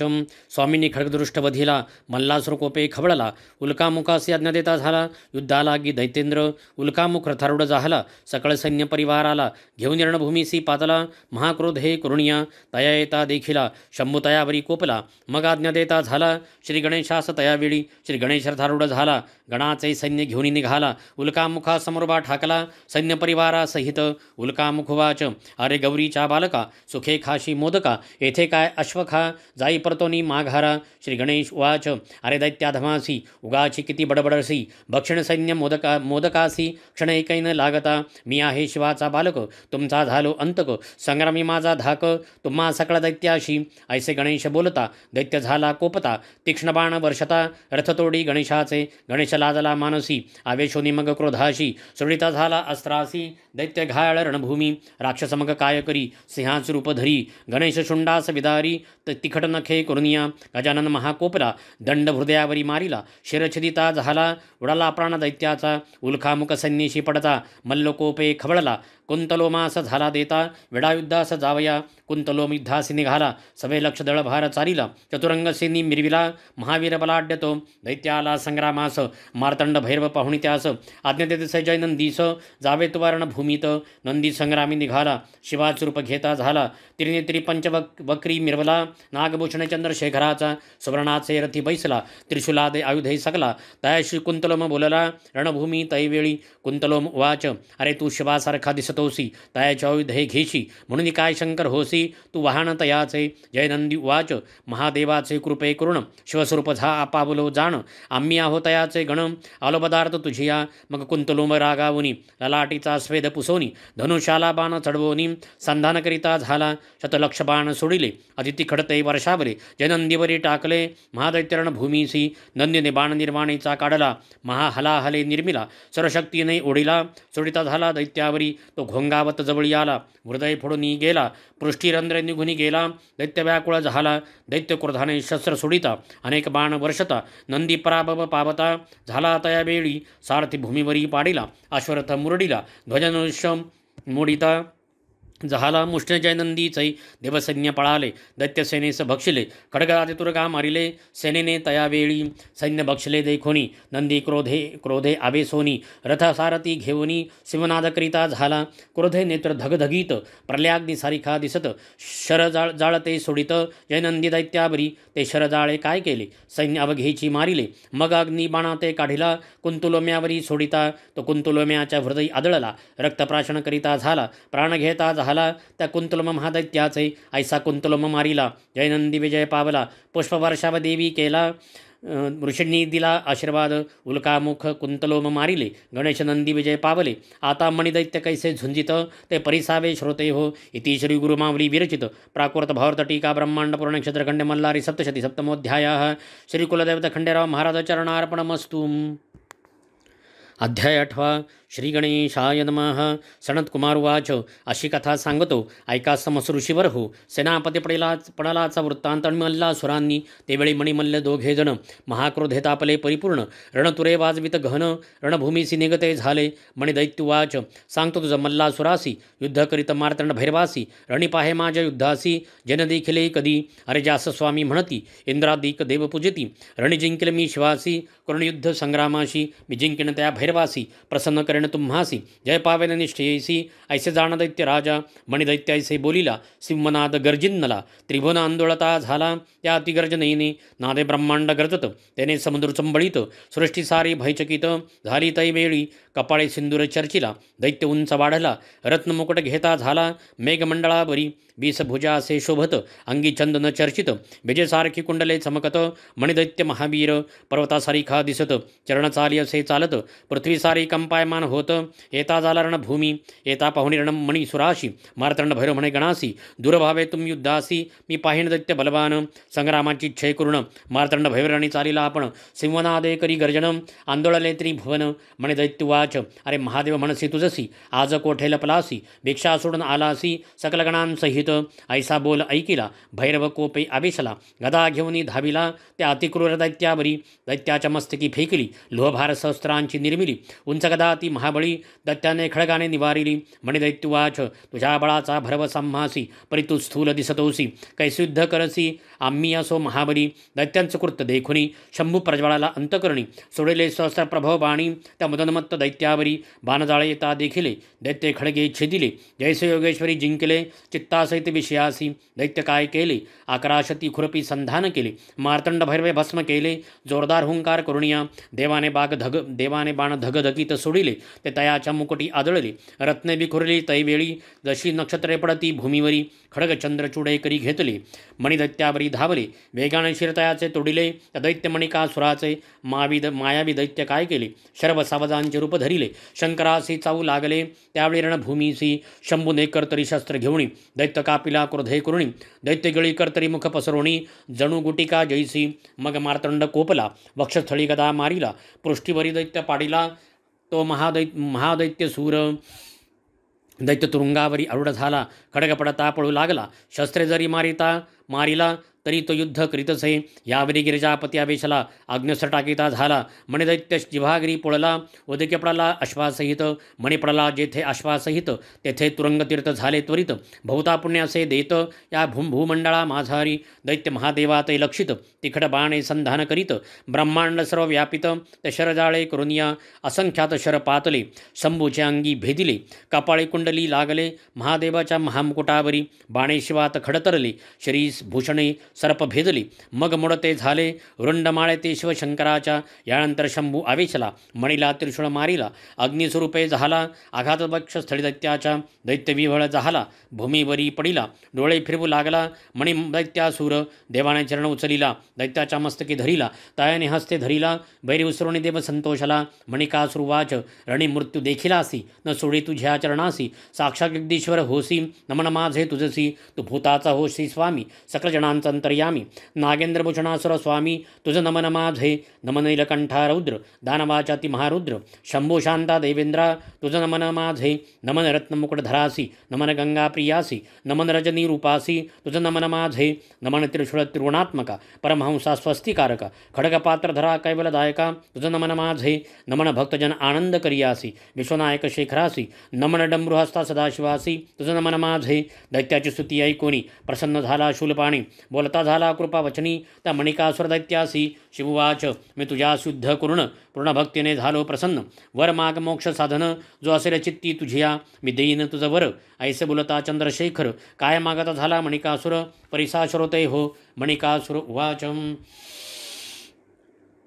स्वामींनी खडगदृष्ट वधिला, मल्लासूर कोपे खवळला, उल्कामुखासी आज्ञा देता झाला, युद्धाला गी दैतेंद्र, उल्कामुख रथारूढ झाला, सकळ सैन्य परिवाराला, घेऊन रणभूमीसी पातला, महाक्रोध हे करुणिया, तया येता देखिला, शंभू तयावरी कोपला, मग आज्ञा देता झाला, श्री गणेशास तयावेळी, श्री गणेश रथारूढ झाला, गणाचे सैन्य घेऊन निघाला, उल्कामुखा समोरबा ठाकला, सैन्य परिवारासहित, उल्कामुख वाच, अरे गौरीच्या बालका, सुखे खाशी मोदका, येथे काय अश्वखा, जाई परतोनी माघारा, श्री गणेश उवाच, अरे दैत्याधमासी, उगाची किती बडबडसी, भक्षण सैन्य मोदकासी, क्षण एकैन लागता, मी आहे शिवाचा बालक, तुमचा झालो अंतक, संग्रामी माझा धाक, तुम्हा सकळ दैत्याशी, ऐसे गणेश बोलता, दैत्य झाला कोपता, तीक्ष्ण बाण वर्षता, रथतोडी गणेशाचे, गणेश लाजला मानसी, आवेशोनी मग क्रोधाशी, सुरळीता झाला अस्त्रासी, दैत्य घायाळ रणभूमी, राक्षस मग काय करी, सिंहाच रूप धरी, गणेश शुंडास विदारी, तिखट नखे करुनिया, गजानन महाकोपला, दंड हृदयावरी मारिला, शिरछदिता झाला, उडाला प्राण दैत्याचा, उल्कामुख सैन्यशी पडता, मल्लकोपे खवळला, कुंतलोमास झाला देता, विडायुद्धास जावया, कुंतलोम युद्धासी निघाला, सवे लक्ष दळभार चारिला, चतुरंग सेनी मिरविला, महावीर बलाढ्यतो, दैत्याला संग्रामास, मार्तंड भैरव पाहुणी त्यास, आज्ञा देते जय नंदीस, जावे तुवारण भूमीत, नंदी संग्रामी निघाला, शिवाच रूप घेता झाला, त्रिनेत्री पंचवक्री मिरवला, नागभूषण चंद्रशेखराचा, सुवर्णाचे रथी बैसला, त्रिशूलादे आयुधे सकला, तयाशी कुंतलोम बोलला, रणभूमी तैवेळी, कुंतलोम उवाच, अरे तू शिवासारखा दिसतोसी, तयाचे आयुधे घेशी, म्हणून काय शंकर होसी, तू वाहन तयाचे, जय नंदी उवाच, महादेवाचे कृपे करुण, शिवस्वरूप झा आपावलो जाण, आम्ही आहो तयाचे गण, आलो पदार्थ तुझिया, मग कुंतलोम रागावुनी, ललाटीचा स्वेद पुसोनी, धनुष्याला बाण चढवोनी, संधान करिता झाला, शतलक्ष बाण सोडिले, अतिथी दैत्य खडते वर्षावरे जय नंदीवरी टाकले महादैत्य रणभूमीसी नंदीने बाण निर्वाणीचा काढला महाहलाहले निर्मिला सर्वशक्तीने ओढिला सोडिता झाला दैत्यावरी तो घोंगावत जवळी आला हृदय फोडून गेला पृष्ठीरंध्र निघून गेला दैत्य व्याकुळ झाला दैत्य क्रोधाने शस्त्र सोडिता अनेक बाण वर्षता नंदी पराभव पावता झाला तया वेळी सारथी भूमीवरी पाडिला अश्वरथ मुरडिला ध्वजनुष्य मोडिता झाला मुष्टजय नंदीचै देवसैन्य पळाले दैत्यसेनेस भक्षिले खडगाते तुरगा मारिले सेनेने तयावेळी सैन्य भक्षले देखोनी नंदी क्रोधे आवेसोनी रथसारथी घेऊनी शिवनाद करिता झाला क्रोधे नेत्र धगधगीत प्रलयाग्नी सारिखा दिसत शर जाळते सोडित जय नंदी दैत्यावरी ते शरजाळे काय केले सैन्य अवघेची मारिले मग अग्नी बाणा ते काढिला कुंतुलोम्यावरी सोडिता तो कुंतुलोम्याच्या हृदय आदळला रक्तप्राशन करिता झाला प्राण घेता झाला त्या कुंतलम महादैत्याचे ऐसा कुंतलम मारिला जयनंदी विजय पावला पुष्पवर्षाव देवी केला ऋषींनी दिला आशीर्वाद उल्कामुख कुंतलोम मारिले गणेश नंदी विजय पावले आता मणिदैत्य कैसे झुंजित ते परिसावे श्रोते हो इति श्री गुरुमावली विरचित प्राकृत भावर्त टीका ब्रह्मांड पुराण नक्षत्रखंड मल्लारी सप्तशती सप्तमोध्यायः श्री कुलदेवता खंडेराव महाराज चरणार्पणमस्तु। अध्याय 8 श्री गणेशाय नमः। सनतकुमार उवाच अशी कथा सांगतो ऐका समस ऋषीवर हो। सेनापती पडालाचा वृत्तांत मल्लासुरांनी तेवेळी मणिमल्ल दोघे जण महाक्रोधे तापले परिपूर्ण रणतुरे वाजवित घन रणभूमीसी निगते झाले। मणिदैत्युवाच सांगतो तुझ मल्लासुरासी युद्ध करीत मार्तंड भैरवासी रणी पाहे माझ्या युद्धासी जन देखिले कधी अरे जास स्वामी म्हणती इंद्रादिक देव पूजिती रणी जिंकिल मी शिवासी करुण युद्ध संग्रामाशी मी जिंकिन त्या भैरवासी प्रसन्न करेन तुम्हासी जय पावेन निश्चयसी ऐसे जाण दैत्य राजा मणिदैत्य ऐसे बोलिला सिंहनाद गर्जिन्नला त्रिभुवन आंदोलता झाला त्या अतिगर्जनेने नादे ब्रह्मांड गर्जत त्याने समुद्र चंबळीत सृष्टी सारी भयचकित झाली तैवेळी कपाळे सिंदूर चर्चिला दैत्य उंच वाढला रत्नमुकुट घेता झाला मेघमंडळावरी 20 भुजा असे शोभत अंगी चंदन चर्चित विजेसारखी कुंडले चमकत मणिदैत्य महावीर पर्वतासारिखा दिसत चरण चाली असे चालत पृथ्वी सारी कंपायमान होत येता झाला रणभूमी येता पाहुणी रण मणिसुराशी मार्तंड भैरव म्हणे गणासी दूरभावे तुम युद्धासी मी पाहिण दैत्य बलवान संग्रामाची इच्छे करुण मार्तंड भैरवरणी चालिला आपण सिंहनादे करी गर्जन आंदोळले त्रिभुवन मणिदैत्युवाच अरे महादेव म्हणसी तुझसी आज कोठे लपलासी भिक्षा सोडून आलासी सकल गणांसहित ऐसा बोल ऐकिला भैरव कोपे आवेशला गदा घेऊन धाविला त्या अतिक्रूर दैत्यावरी दैत्याच्या मस्तकी फेकली लोहभार सहस्त्रांची निर्मिली उंच गदा ती महाबळी दैत्याने खडगाने निवारिली मणिदैत्युवाच तुझ्या बळाचा भरव संहासी परी तू स्थूल दिसतोसी कैसे युद्ध करसी आम्ही असो महाबली दैत्यांचं कृत्य देखुनी शंभू प्रज्वळाला अंतकरणी सोडले सहस्र प्रभव बाणी त्या मदनमत्त दैत्यावरी बाणजाळे येता देखिले दैत्य खडगे छेदिले जैसे योगेश्वरी जिंकले चित्तासहित विषयासी दैत्य काय केले आकाराशती खुरपी संधान केले मार्तंड भैरवे भस्म केले जोरदार हुंकार करुणिया देवाने बाण धगधगीत सोडिले ते तयाच्या मुकुटी आदळले रत्ने विखुरली तैवेळी जशी नक्षत्रे पडती भूमीवरी खडगचंद्र चुडे करी घेतले मणिदैत्यावरी धावले वेगाने शिरतयाचे तोडिले त्या दैत्यमणिकासुराचे मायावी दैत्य काय केले शर्व सावजांचे रूप धरिले शंकरासी चावू लागले त्यावेळी रणभूमीसी शंभूने कर्तरी शस्त्र घेऊणी दैत्य कापिला क्रोधे करुणी दैत्य गळी कर्तरी मुख पसरोणी जणू गुटिका जैसी मग मार्तंड कोपला वक्षस्थळी गदा मारिला पृष्ठीवरी दैत्य पाडिला तो महादैत्य सूर दैत्य तुरुंगावरी आरूढ झाला खडग पडता पळू लागला शस्त्रे जरी मारिला तरी तो युद्ध करीतसे यावरी गिरिजापती आवेशला आज्ञस्त्र टाकीता झाला मणिदैत्य जिव्हागिरी पोळला उदके पडला अश्वासहित मणी पडला जेथे अश्वासहित तेथे तुरंगतीर्थ झाले त्वरित भवता पुण्य असे देत या भूमंडळा माझारी दैत्य महादेवाते लक्षित तिखट बाणे संधान करीत ब्रह्मांड सर्व व्यापित ते शरजाळे करुनिया असंख्यात शर पातले शंभूचे अंगी भेदिले कपाळी कुंडली लागले महादेवाच्या महामुकुटावरी बाणे शिवात खडतरले शरीस भूषणे सर्प भेदली मग मुडते झाले रुंडमाळे ते शिवशंकराच्या यानंतर शंभू आवेशला मणीला त्रिशूळ मारिला अग्निस्वरूपे झाला आघात वक्ष स्थळी दैत्याच्या दैत्य विव्हळ झाला भूमीवरी पडिला डोळे फिरवू लागला मणी दैत्यासूर देवाने चरण उचलिला दैत्याच्या मस्तकी धरिला तायाने हस्ते धरिला बैरी उसरुणी देव संतोषला मणिकासुरवाच रणी मृत्यू देखिलासी न सोडी तुझ्या चरणासी साक्षात जगदीश्वर होसी नमन माझे तुझसी तू भूताचा होशी स्वामी सकलजनांचा अंतर्यामी नागेंद्रभूषणासुर स्वामी तुझ नमन माझे नमन नीलकंठा रौद्र दानवाचाती महारुद्र शंभू शांता देवेंद्रा तुझ नमन माझे नमन रत्नमुकुटधरासी नमन गंगा प्रियासी नमन रजनी रूपासी तुझ नमन माझे नमन त्रिशूळ त्रिगुणात्मका परमहंसा स्वस्तिकारका खडगपात्रधरा कैवलदायका तुझ नमन माझे नमन भक्तजन आनंद करियासी विश्वनायक शेखरासी नमन डमृहस्ता सदाशिवासी तुझ नमन माझे दैत्याची स्तुती ऐकोनी प्रसन्न झाला शूलपाणी बोलता झाला कृपावचनी त्या मणिकासुर दैत्यासी शिववाच मी तुझ्या शुद्ध पूर्ण भक्तीने झालो प्रसन्न वर माग मोक्ष साधन जो असेल चित्ती तुझिया मी देईन तुझं वर ऐसे बोलता चंद्रशेखर काय मागता झाला मणिकासुर परिसा श्रोते हो मणिकासुर उवाच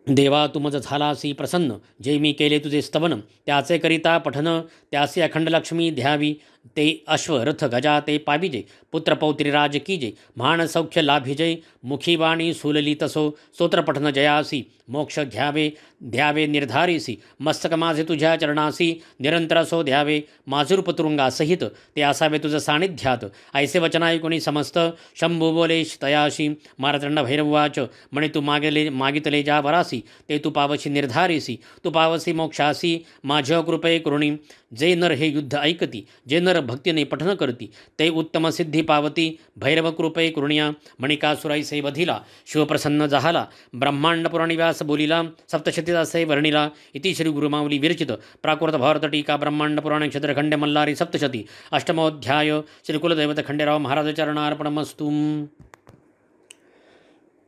देवा तू मज झालासी प्रसन्न जे मी केले तुझे स्तवन त्याचे करिता पठन त्यासे अखंड लक्ष्मी ध्यावी ते अश्व रथ गजा ते पाविजे पुत्र पौत्री राज कीजे महान सौख्य लाभिजय मुखी वाणी सुलली तसो स्तोत्र पठन जयासी मोक्ष घ्यावे ध्यावे निर्धारीसी मस्तक माझे तुझ्या चरणासी निरंतर असो द्यावे माजुरूप तुरुंगासहित ते असावे तुझं सानिध्यात ऐसे वचन ऐकुनी समस्त शंभू बोलेश तयाशी मारतंड भैरववाच म्हणे तू मागितले ज्या वरासी ते तू पावशी निर्धारीसी तू पावसी मोक्षासी माझ्या कृपे करुणी जे नर हे युद्ध ऐकती जे नर भक्तीने पठन करती ते उत्तम सिद्धी पावती भैरव कृपे करुणिया मणिकासुराईसे वधिला शिवप्रसन्न झाला ब्रह्मांड पुराणी व्यास बोलिला सप्तशतीदासे वर्णिला इति श्री गुरुमावली विरचित प्राकृत भारत टीका ब्रह्मांड पुराण क्षेत्रखंड मल्लारी सप्तशती अष्टमोध्याय श्री कुलदैवत खंडेराव महाराज चरणार्पणमस्तु।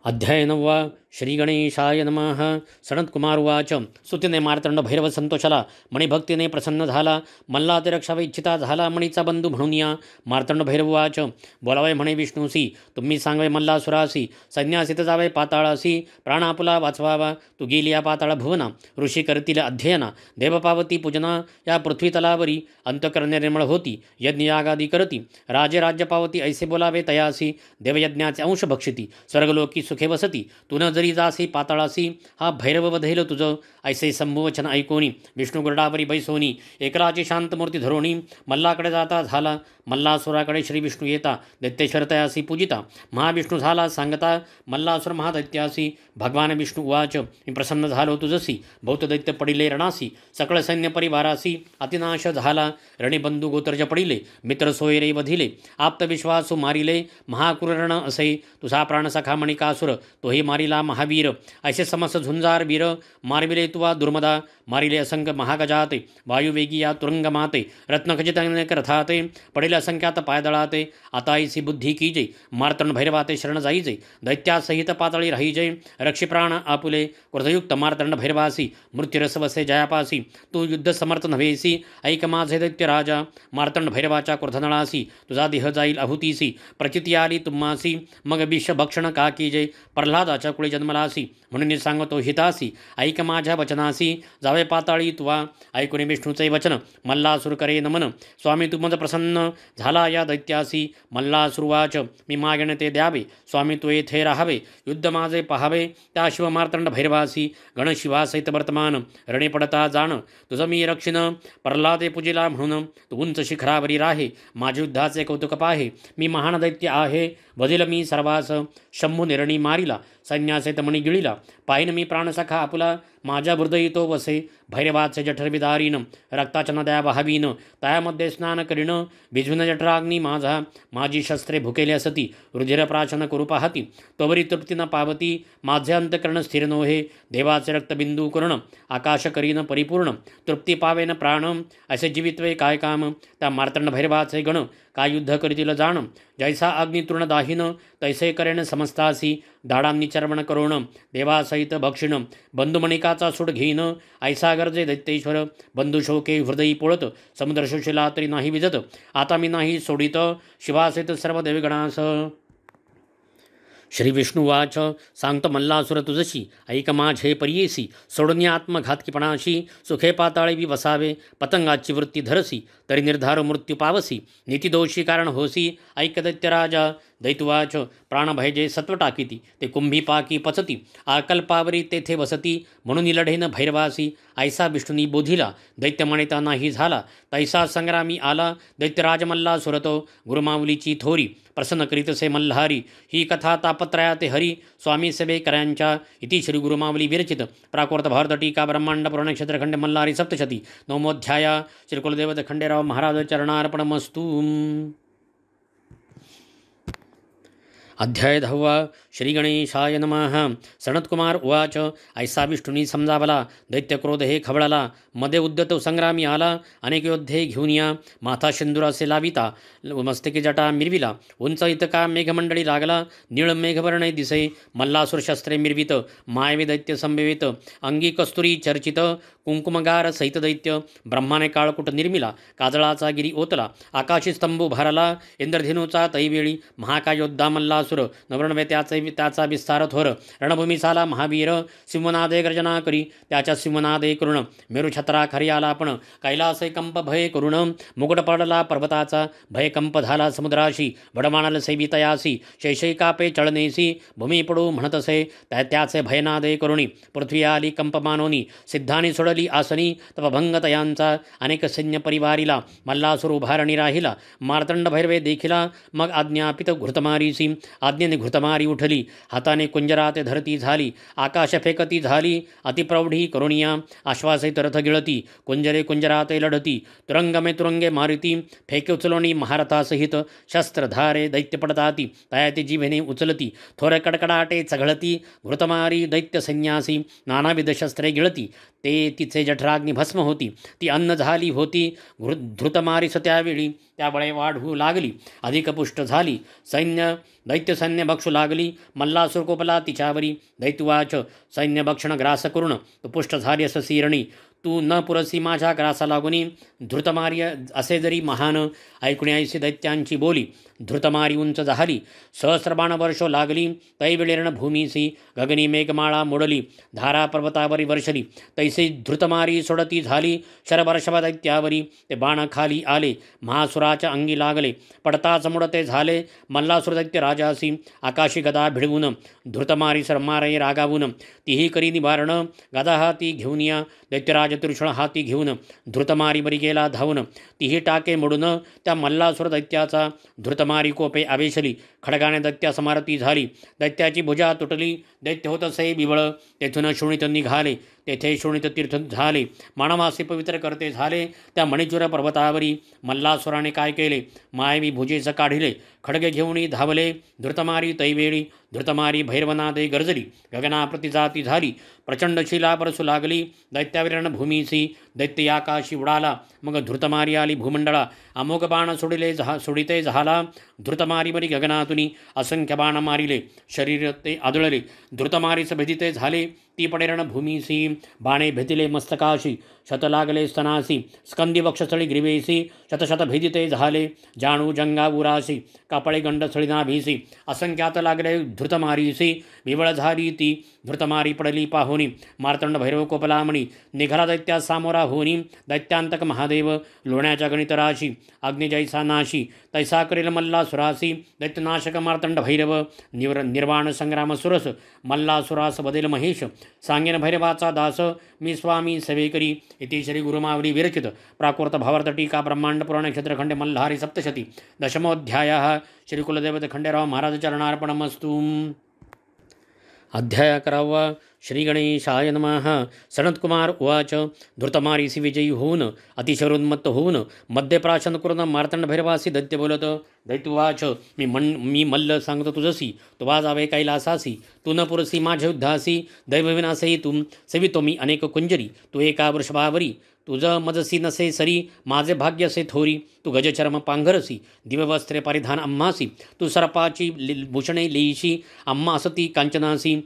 अध्याय 9 श्री गणेशाय नमः। सनत्कुमार उवाच स्तुतीने मार्तंड भैरव संतोषाला मणिभक्तीने प्रसन्न झाला मल्ला ते रक्षावे इच्छिता झाला मणीचा बंधू म्हणून या मार्तंड भैरव उवाच बोलावे म्हणे विष्णूसी तुम्ही सांगवे मल्लासुरासी संन्यासित जावे पाताळासी प्राणापुला वाचवावा तू गेली या पाताळ भुवना ऋषी करतील अध्ययना देवपावती पूजना या पृथ्वी तलावरी अंतकरण निर्मळ होती यज्ञयागादी करती राजे राज्य पावती ऐसे बोलावे तयासी देवयज्ञाचे अंश भक्षिती स्वर्गलोकी सुखे वसती तुन जरी जासी पाताळासी हा भैरव वधेल तुझं ऐसे संभुवचन ऐकोनी विष्णू गरुडावरी बैसोनी एकलाची शांतमूर्ती धरोणी मल्लाकडे जाता झाला मल्लासुराकडे श्री विष्णू येता दैत्येश्वर तयासी पूजिता महाविष्णू झाला सांगता मल्लासुर महादैत्यासी भगवान विष्णू उवाच मी प्रसन्न झालो तुझसी बहुत दैत्य पडिले रणासी सकळ सैन्य परिवारासी अतिनाश झाला रणिबंधू गोत्रज पडिले मित्र सोयरे वधिले आप्तविश्वासू मारिले महाक्रूर रण असे तुझा प्राणसखा मणिकासुर तोही मारिला महावीर ऐसे समस्त झुंजार वीर मारविले तुवा दुर्मदा मारिले असंख्य महागजाते वायुवेगी या तुरंगमाते रत्नखचित अनेक रथाते पडेल असंख्यात पायदळाते आताईसी बुद्धी कीजे मार्तंड भैरवाते शरण जाईजे दैत्यासहित पातळी राहीजे रक्षिप्राण आपुले क्रोधयुक्त मार्तंड भैरवासी मृत्युरसवसे जयापासी तू युद्ध समर्थ नव्हेसी ऐक माझे दैत्य राजा मार्तंड भैरवाच्या क्रोधनळासी तुझा देह जाईल आहुतीसी प्रचिती आली तुम्हासी मग विष भक्षण का कीजे प्रल्हादाच्या कुळी जन्मलासी म्हणून सांगतो हितासी ऐक माझ्या वचनासी जावे पाताळी तुवा ऐकून विष्णूचे वचन मल्लासुर करे नमन स्वामी तू मज प्रसन्न झाला या दैत्यासी मल्लासुरवाच मी मागणे ते द्यावे स्वामी तू येथे राहावे युद्ध माझे पहावे त्या शिवमार्तंड भैरवासी गणशिवासहित वर्तमान रणे पडता जाण तुझं मी रक्षिण प्रल्हादे पूजिला म्हणून तू उंच शिखरावरी राहे माझे युद्धाचे कौतुक पाहे मी महान दैत्य आहे वधिल मी सर्वास शंभू निरणी मारिला सैन्यासहित मणी गिळिला पाहिन मी प्राणसखा आपुला माझ्या हृदयी तो वसे भैरवाचे जठरविदारीन रक्ताच्या नद्या वाहावीन तयामध्ये स्नान करीन भिजविन जठराग्नी माझा माझी शस्त्रे भुकेली असती रुधिरप्राशन करू पाहती तोवरी तृप्ती न पावती माझे अंतकरण स्थिर नोहे देवाचे रक्तबिंदू कर्ण आकाश करीन परिपूर्ण तृप्ती पावेन प्राण असे जीवित्वे काय काम त्या मार्तंड भैरवाचे गण काय युद्ध करीतील जाण जैसा अग्नी तृण दाहीन तैसे करेन समस्तासी दाडांनी चर्वण करोण देवासहित भक्षिण बंधुमणिकाचा सूड घेईन ऐसा गरजे दैत्येश्वर बंधुशोके हृदयी पोळत समुद्र शोषिला तरी नाही विजत आता मी नाही सोडित शिवासहित सर्व देवगणास। श्री विष्णुवाच सांगतो मल्लासुर तुझशी ऐक माझे पर्येसी सोडून आत्मघातकीपणाशी सुखे पाताळी वि वसावे पतंगाची वृत्ती धरसी तरी निर्धार मृत्यू पावसी नीतिदोषी कारण होसी ऐक दैत्यराजा दैत्युवाच प्राणभयजे सत्व टाकीती ते कुंभी पाकी पचती आकल्पावरी तेथे वसती म्हणून लढेन भैरवासी ऐसा विष्णुनी बोधिला दैत्य म्हणता नाही झाला तैसा संग्रामी आला दैत्यराज मल्लासुरतो गुरुमाऊलीची थोरी प्रसन्न करीतसे मल्हारी ही कथा तापत्रया ते हरी स्वामी सेवेकऱ्यांच्या इति श्री गुरुमावली विरचित प्राकृत भारत टीका ब्रह्मांड पुराण क्षेत्रखंड मल्हारी सप्तशती नवमोध्याया श्री कुलदेवत खंडेराव महाराज चरणार्पणमस्तु। अध्याय 10 श्री गणेशाय नमः। सनत्कुमार उवाच ऐसा विष्णुनी समजावला दैत्यक्रोध हे खवळाला मध्ये उद्यत संग्रामी आला अनेक योद्धे घेऊन या माथा सिंदुरासे लाविता मस्तके जटा मिरविला उंच इतका मेघमंडळी लागला निळ मेघवर्ण दिसे मल्लासुर शस्त्रे मिरवित मायवे दैत्य संभवित अंगी कस्तुरी चर्चित कुंकुमगार सहित दैत्य ब्रह्माने काळकुट निर्मिला काजळाचा गिरी ओतला आकाशी स्तंभ उभारला इंद्रधेनूचा तैवेळी महाकायोद्धा मल्लासुर नवरणवे त्याचा विस्तार थोर रणभूमी साला महावीर सिंहनादे गर्जना करी त्याच्या सिंहनादे करुण मेरू छत्रा खरी आला पण कैलास कंप भय करुण मुकुट पडला पर्वताचा भय कंप झाला समुद्राशी भडमाणाल सेवितयासी शैशैकापे चळनेसी भूमी पडू म्हणतसे त्याचे भयनादे करुणी पृथ्वी आली कंप मानोनी सिद्धानी सोडली आसनी तपभंग तयांचा अनेक सैन्य परिवारीला मल्लासुर उभारणी राहिला मार्तंड भैरवे देखिला मग आज्ञापित घृतमारीसी आज्ञेने घृतमारी उठली हाताने कुंजरात धरती झाली आकाश फेकती झाली अतिप्रौढी करुणिया आश्वासित रथ गिळती कुंजरे कुंजराते लढती तुरंगमे तुरंगे मारिती फेके उचलोणी महारथासहित शस्त्रधारे दैत्य पडताती तयाती जीवेने उचलती थोर कडकडाटे चघळती घृतमारी दैत्य संन्यासी नानाविध शस्त्रे गिळती ते तिचे जठराग्नी भस्म होती ती अन्न झाली होती धृतमारीस त्यावेळी त्याबळे वाढू लागली अधिक पुष्ट झाली सैन्य दैत्य सैन्य बक्षू लागली मल्लासुर कोपला तिच्यावरी दैत्युवाच सैन्य भक्षण ग्रास करून तू पुष्ट झाली अस सिरणी तू न पुरसी माझ्या ग्रासा लागुनी धृतमारी असे जरी महान ऐकण्याची दैत्यांची बोली धृतमारी उंच झाली सहस्रबाण वर्षो लागली तैवेळी रणभूमीसी गगनी मेघमाळा मोडली धारा पर्वतावरी वर्षली तैसे धृतमारी सोडती झाली शरवर्षभ दैत्यावरी ते बाण खाली आले महासुराच्या अंगी लागले पडताच मुडते झाले मल्लासुर दैत्य राजासी आकाशी गदा भिडवून धृतमारी सरमारे रागावून तीही करी निवारण गदा हाती घेऊन या दैत्यराज त्रिशूळ हाती घेऊन धृतमारी बरी गेला धावून तीही टाके मोडून त्या मल्लासुर दैत्याचा धृतमारी कोपे आवेशली खडगाने दैत्या समारती झाली दैत्याची भुजा तुटली दैत्य होत असे बिबळ तेथून शोणित निघाले तेथे शोणित तीर्थ झाले मानवासी पवित्र करते झाले त्या मणिचूर पर्वतावरी मल्लासुराने काय केले मायवी भुजेच काढिले खडगे घेऊन धावले धृतमारी तैवेळी धृतमारी भैरवनादे गर्जली गगनाप्रती जाती झाली प्रचंड शिला बरसू लागली दैत्याविरण भूमीसी दैत्य आकाशी उडाला मग धृतमारी आली भूमंडळा अमोघ बाण सोडिते झाला धृतमारी बरी गगनातुनी असंख्य बाण मारिले शरीर ते आदळले धृतमारीस भेदिते झाले ती पडे रणभूमीसी बाणे भेदिले मस्तकाशी शत लागले स्तनासी स्कंदी वक्षस्थळी ग्रीवेसी शतशत भेदिते झाले जाणू जंगावुरासी कापळे गंडस्थळी नाभीसी असंख्यात लागले धृतमारीसी विवळ झाली ती धृतमारी पडली पाहोनी मार्तंड भैरव कोपलामणी निघाला दैत्या सामोरा होनी दैत्यांतक महादेव लोण्याच्या गणितराशी अग्निजैसा नाशी तैसा करेल मल्लासुरासी दैत्यनाशक मार्तंड भैरव निर्वाण संग्राम सुरस मल्लासुरास बदेल महेश सांगेन भैरवाचा दास मी स्वामी सेवेकरी इति श्री गुरुमावली विरचित प्राकृत भावार्थ टीका ब्रह्मांड पुराण क्षेत्रखंडे मल्हारी सप्तशती दशमोध्यायः श्री कुलदेवत खंडेराव महाराज चरणार्पणमस्तु। अध्याय 11 श्री गणेशाय नमः। सनत्कुमार उवाच धृतमारीसी विजयी होऊन अतिशयोन्मत्त होऊन मध्यप्राशन करून मार्तंड भैरवासी दैत्य बोलत दैत्युवाच मी मल्ल सांगतो तुझसी तुवा जावे कैलासासी तू न पुरसी माझ्या युद्धासी दैवविनासही तू सेवितो मी अनेक कुंजरी तू एका वृषभावरी तुझं मजसी नसे सरी माझे भाग्य असे थोरी तू गजचर्म पांघरसी दिव्यवस्त्रे परिधान अम्मासी तू सरपाची भूषणे लेईशी अम्मा असती कांचनासी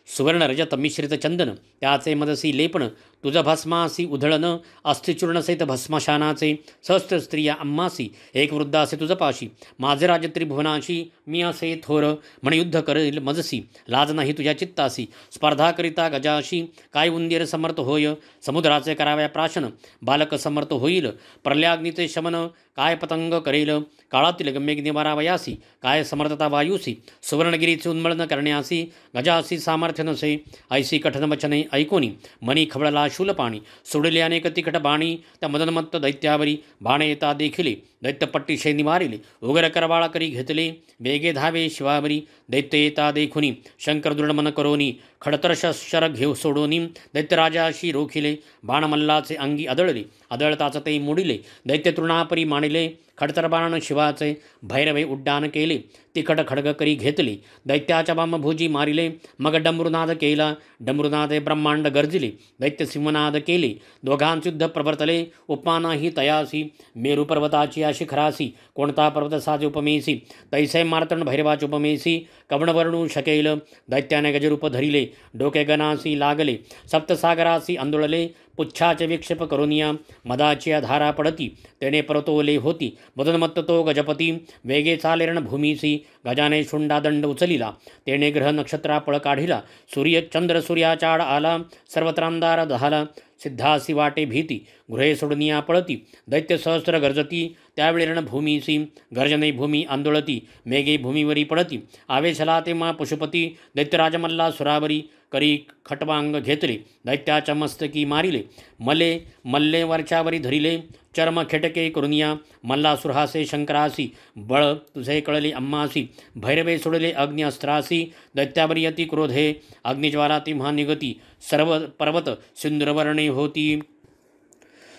सुवर्ण रजत मिश्रित चंदन त्याचे मदसी लेपण तुझ भस्मासी उधळण अस्थिचूर्णसहित भस्मशानाचे सहस्त्र स्त्रिया आम्हासी एक वृद्ध असे तुझ पाशी माझे राज त्रिभुवनाशी मी असे थोर म्हण युद्ध करेल मजसी लाज नाही तुझ्या चित्तासी स्पर्धा करिता गजाशी काय उंदीर समर्थ होय समुद्राचे कराव्या प्राशन बालक समर्थ होईल प्रलयाग्नीचे शमन काय पतंग करेल काळातील गम्यग्नी मारावयासी काय समर्थता वायुसी सुवर्णगिरीचे उन्मळन करण्यासी गजासी सामर्थ्य नसे ऐसी कठन वचने ऐकोनी मनी खवळला शूलपाणी सोडले अनेक तिकट बाणी त्या मदनमत्त दैत्यावरी बाणे येता देखिले दैत्यपट्टीशे निवारिले उगर करवाळा करी घेतले वेगे धावे शिवावरी दैत्य येता देखुनी शंकर दृढमन करोनी खडतर शर घेऊ सोडोनी दैत्यराजाशी रोखिले बाणमल्लाचे अंगी आदळले आदळताच ते मोडिले दैत्य तृणापरी मांडिले खडतर बाण शिवाचे भैरवे उड्डाण केले तिखट खडग करी घेतले दैत्याच्या बामभुजी मारिले मग डमरुनाद केला डमरुनादे ब्रह्मांड गर्जिले दैत्य सिंहनाद केले दोघांयुद्ध प्रवर्तले उपमानाही तयासी मेरू पर्वताची या शिखरासी कोणता पर्वत साजे उपमेसी तैसे मार्तंड भैरवाचे उपमेसी कवणवर्णू शकेल दैत्याने गजरूप धरिले डोके गणासी लागले सप्तसागरासी आंदोळले पुच्छाचे विक्षेप करुनिया मदाची धारा पडती तेने परतोले होती मदनमत्त तो गजपती वेगे चाले रणभूमीसी गजाने शुंडादंड उचलिला तेने ग्रह नक्षत्रा पळ काढिला सूर्य चंद्र सूर्याचाड आला सर्वत्रांदार दहाला सिद्धासी वाटे भीती गृहे सोडनिया पळती दैत्य सहस्र गर्जती त्यावेळी रणभूमीसी गर्जने भूमी आंदोळती मेघे भूमीवरी पडती आवेशला ते मा पशुपती दैत्यराजमल्ला सुरावरी करी खटवांग घेतले दैत्याच्या मस्तकी मारिले मले मल्ले वरच्यावरी धरिले चर्म खेटके करुनिया मल्ला सुरहासे शंकरासी बळ तुझे कळले अम्मासी भैरवे सोडले अग्नि अस्त्रासी दैत्यावरी अति क्रोधे अग्निज्वाला तिम्हा निगती सर्व पर्वत सिंधुरवर्णे होती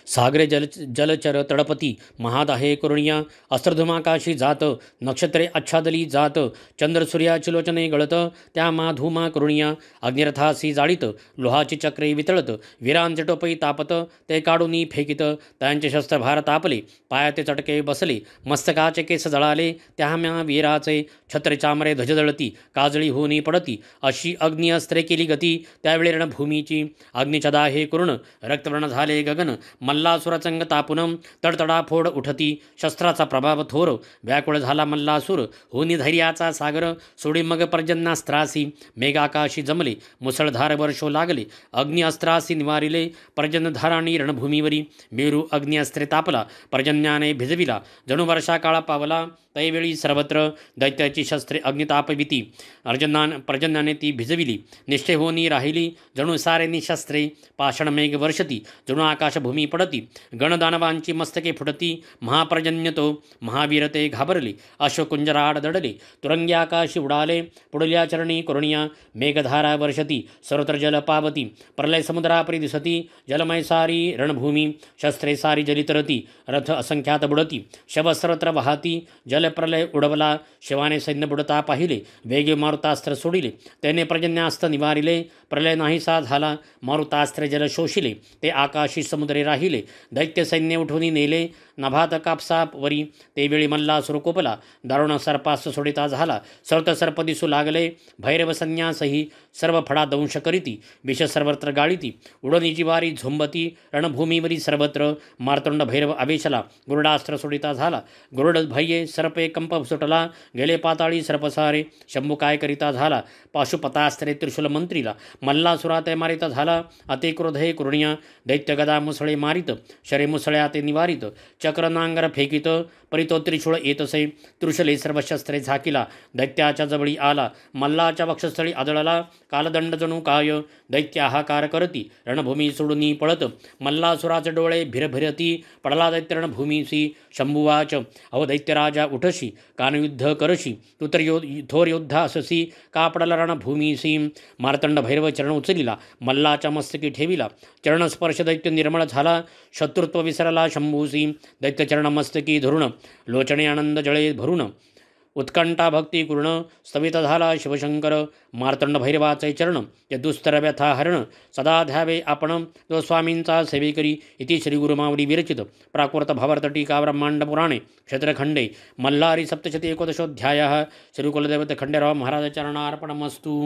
सागरे जलचर तडपती महादाहे करुणिया अस्त्रधुमाकाशी जात नक्षत्रे आच्छादली जात चंद्र सूर्याची लोचने गळत त्या माधुमा करुणिया अग्निरथासी जाळीत लोहाची चक्रे वितळत वीरांचे टोपई तापत ते काढूनी फेकित त्यांचे शस्त्रभार तापले पायाते चटके बसले मस्तकाचे केस जळाले त्याम्या वीराचे छत्र चामरे ध्वजदळती काजळी होनी पडती अशी अग्नि अस्त्रे केली गती त्यावेळी रणभूमीची अग्निच्या दाहे करुण रक्तवर्ण झाले गगन मल्लासुरचंग तापुनम तडतडा फोड उठती शस्त्राचा प्रभाव थोर व्याकुळ झाला मल्लासूर होनी धैर्याचा सागर सोडी मग पर्जन्यास्त्रासी मेघाकाशी जमले मुसळधार वर्षो लागले अग्नि अस्त्रासी निवारिले पर्जन्यधाराणी रणभूमीवरी मेरू अग्नि अस्त्रे तापला पर्जन्याने भिजविला जणू वर्षा काळा पावला तैवेळी सर्वत्र दैत्याची शस्त्रे अग्नितापविती पर्जन्याने ती भिजविली निष्ठे होनी राहिली जणू सारेनी शस्त्रे पाषाण मेघ वर्षती जणू आकाशभूमी पडती गणदानवांची मस्तके फुटती महापर्जन्य तो महावीरते घाबरले अश्वकुंजराड दडले तुरंगी आकाशी उडाले पुढल्या चरणी करुणिया मेघधारा वर्षती सर्वत्र जल पावती प्रलय समुद्रापरी दिसती जलमय सारी रणभूमी शस्त्रे सारी जलितरती रथ असंख्यात बुडती शव सर्वत्र वाहती जल प्रलय उडवला शिवाने सैन्य बुडता पाहिले वेगे मारुतास्त्र सोडिले त्याने पर्जन्यास्त्र निवारिले प्रलय नाहीसा झाला मारुतास्त्रे जल शोषिले ते आकाशी समुद्रे राहिले दैत्य सैन्य उठवून नेले नभात कापसापवरी तेवेळी मल्लासुर कोपला दारुण सर्पास सोडिता झाला सर्वत सर्प दिसू लागले भैरव संन्यासही सर्व फडा दंश करीती विष सर्वत्र गाळीती उडणीची वारी झुंबती रणभूमीवरी सर्वत्र मार्तंड भैरव आवेशला गुरुडास्त्र सोडिता झाला गुरुड भय्ये सर्पे कंप सुटला गेले पाताळी सर्पसारे शंभू काय करिता झाला पाशुपतास्त्रे त्रिशूल मंत्रीला मल्लासुरा ते मारिता झाला अति क्रोधे कुरुणिया दैत्य गदा मुसळे मारित शरे मुसळ्या ते निवारित चक्र नांगर फेकित परितो त्रिशूळ येतसे त्रिशूले सर्व शस्त्रे झाकिला दैत्याच्या जवळी आला मल्लाच्या वक्षस्थळी आदळला कालदंड जणू काय दैत्य हाकार करती रणभूमी सोडून पळत मल्लासुराचे डोळे भिरभिरती पडला दैत्य रणभूमीसी शंभुवाच अहो दैत्यराजा उठशी कानयुद्ध करशी तू तर थोर योद्धा अससी का पडला रणभूमीसी मार्तंड भैरव चरण उचलिला मल्लाच्या मस्तकी ठेविला चरणस्पर्श दैत्य निर्मळ झाला शत्रुत्व विसरला शंभूसी दैत्य चरण मस्तकी धरुण लोचने आनंद जळे भरून उत्कंठा भक्ती पूर्ण स्तवित झाला शिवशंकर मार्तंड भैरवाचे चरण ते दुस्तर व्यथा हरण सदा ध्यावे आपण तो स्वामींचा सेवेकरी इति श्री गुरुमावली विरचित प्राकृत भावार्थ टीका ब्रह्मांड पुराणे क्षेत्रखंडे मल्हारी सप्तशती एकोदशोऽध्यायः श्री कुलदेवते खंडेराव महाराज चरणार्पणमस्तु।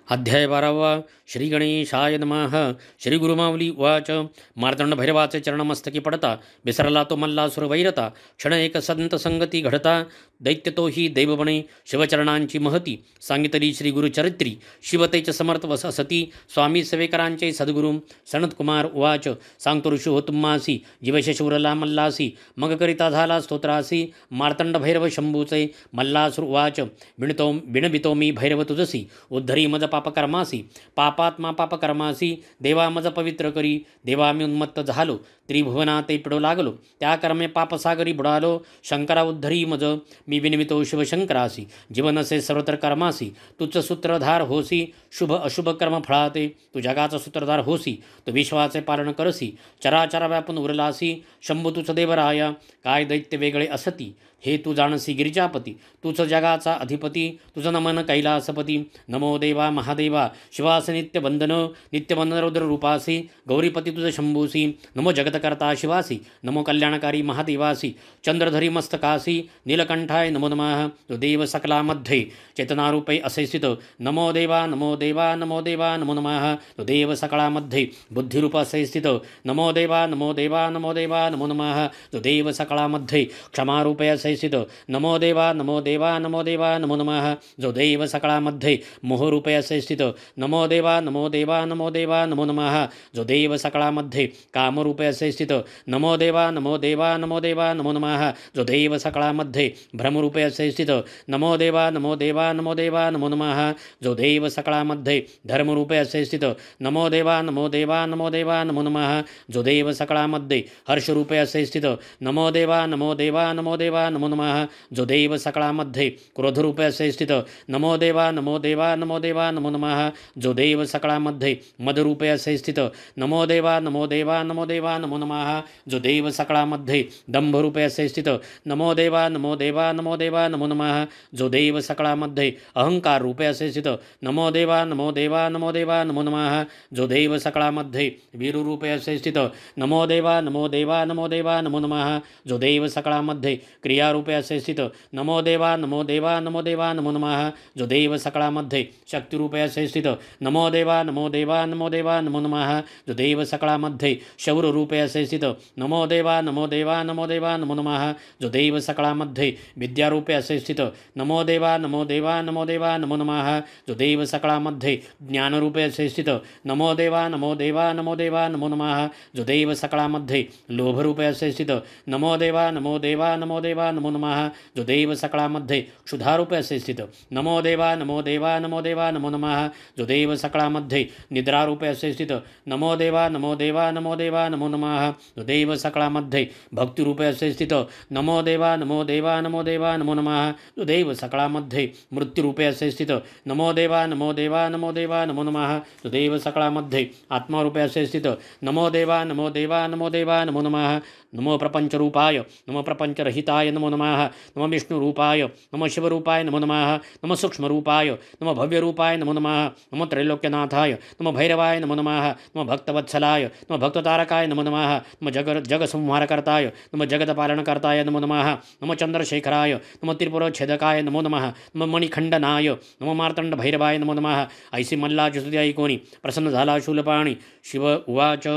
अध्याय 12 श्री गणेशाय नमः. श्री गुरुमाऊली उवाच. मार्तंड भैरवाचे चरणमस्तकी पडता विसरला तो मल्लासुर वैरता. क्षण एक संत संगती घडता दैत्य तो ही दैवबणे. शिवचरणांची महती सांगितली श्री गुरुचरित्री. शिवतेच समर्थ वस असती स्वामी सेवेकरांचे सद्गुरू. सनतकुमार उवाच. सांगतो ऋषी हो तुम्हासी जीवशेष उरला मल्लासी. मग करिता झाला स्तोत्रासी मार्तंड भैरव शंभूचे. मल्लासुर उवाच. विणवितो मी भैरव तुझसी उद्धरी मज पापकर्मासी. पापात्मा पापकर्मासी देवा मज पवित्र करी. देवा मी उन्मत्त झालो त्रिभुवना ते पिडो लागलो. त्या कर्मे पापसागरी बुडालो. शंकरा उद्धरी मज मी विनवितो शिवशंकरासी. जीवनसे सर्वत्र कर्मासी तुझ सूत्रधार होसी. शुभ अशुभ कर्म फळाते तू जगाचा सूत्रधार होसी. तू विश्वाचे पालन करसी चराचरा व्यापून उरलासी. शंभू तुझ देवराया काय दैत्य वेगळे असती. हे तू जाणसी गिरिजापती तूच जगाचा अधिपती. तुझं नमन कैलासपती. नमो देवा महादेवा शिवास नित्यवंदन. नित्यवंदन रुद्र रूपासी गौरीपती तुझ शंभूसी. नमो जगतकर्ता शिवासी. नमो कल्याणकारी महादेवासी. चंद्रधरी मस्तकासी नीलकंठाय नमो नमः. तो देव सकलामध्ये चेतनारूपे असे स्थित. नमो देवा नमो देवा नमो देवा नमो नमः. तो देव सकळामध्ये बुद्धिरूप असे स्थित. नमो देवा नमो देवा नमो देवा नमो नमः. तो देव सकळामध्ये क्षमारूपे असे स्थित. नमो देवा नमो देवा नमो देवा नमो नमः. जो देव सकळामध्ये मोहरूपे असे स्थित. नमो देवा नमो देवा नमो देवा नमो नमः. जो देव सकळामध्ये कामरूपे असे स्थित. नमो देवा नमो देवा नमो देवा नमो नमः. जो देव सकळामध्ये भ्रमरूपे असे स्थित. नमो देवा नमो देवा नमो देवा नमो नमः. जो देव सकळामध्ये धर्मरूपे असे स्थित. नमो देवा नमो देवा नमो देवा नमो नमः. जो देव सकळामध्ये हर्षरूपे असे स्थित. नमो देवा नमो देवा नमो देवा नमो नमः. जो देव सकळामध्ये क्रोधरूपे असे स्थित. नमो देवा नमो देवा नमो देवा नमो नमः. जो देव सकळामध्ये मदरूपे असे स्थित. नमो देवा नमो देवा नमो देवा नमो नमः. जो देव सकळामध्ये दंभरूपे असे स्थित. नमो देवा नमो देवा नमो देवा नमो नमः. जो देव सकळामध्ये अहंकार रूपे असे स्थित. नमो देवा नमो देवा नमो देवा नमो नमः. जो देव सकळामध्ये वीरूरूपे असे स्थित. नमो देवा नमो देवा नमो देवा नमो नमः. जो देव सकळामध्ये क्रियारूपे असे स्थित. नमो देवा नमो देवा नमो देवा नमो नमः. जो देव सकळामध्ये शक्तिरूपे असे स्थित. नमो देवा नमो देवा नमो देवा नमो नमः. जो देव सकळामध्ये शौर्यरूपे असे स्थित. नमो देवा नमो देवा नमो देवा नमो नमः. जो देव सकळामध्ये विद्यारूपे असे स्थित. नमो देवा नमो देवा नमो देवा नमो नमः. जो देव सकळामध्ये ज्ञानरूपे असे स्थित. नमो देवा नमो देवा नमो देवा नमो नमः. जो देव सकळामध्ये लोभरूपे असे स्थित. नमो देवा नमो देवा नमो देवा नमो नमः. जो देव सकळामध्ये क्षुधारूपे असे स्थित. नमो देवा नमो देवा नमो देवा नमो नमः. जो देव सकळामध्ये निद्रारूपे असे स्थित. नमो देवा नमो देवा नमो देवा नमो नमः. जो देव सकळामध्ये भक्तिरूपे असे स्थित. नमो देवा नमो देवा नमो देवा नमो नमः. जो देव सकळामध्ये मृत्यूरूपे असे स्थित. नमो देवा नमो देवा नमो देवा नमो नमः. जो देव सकळामध्ये आत्मारूपे असे स्थित. नमो देवा नमो देवा नमो देवा नमो नमः. नमो प्रपंचरूपाय नमो प्रपंचरहिताय नमो नमः. नमो विष्णुरूपाय नमो शिवरूपाय नमो नमः. नमो सूक्ष्मरूपाय नमो भव्यरूपाय नमो नमः. नमो त्रैलोक्यनाथाय नमो भैरवाय नमो नमः. नमो भक्तवत्सलाय नमो भक्ततारकाय नमो नमः. नमो जगसंहारकर्ताय नमो जगतपालनकर्ताय नमो नमः. नमो चंद्रशेखराय नमो त्रिपुरोच्छेदकाय नमो नमः. नमो मणिखंडनाय नमो मार्तंड भैरवाय नमो नमः. ऐसी मल्लाची स्तुती ऐकोनी प्रसन्न झाला शूलपाणी. शिव उवाच.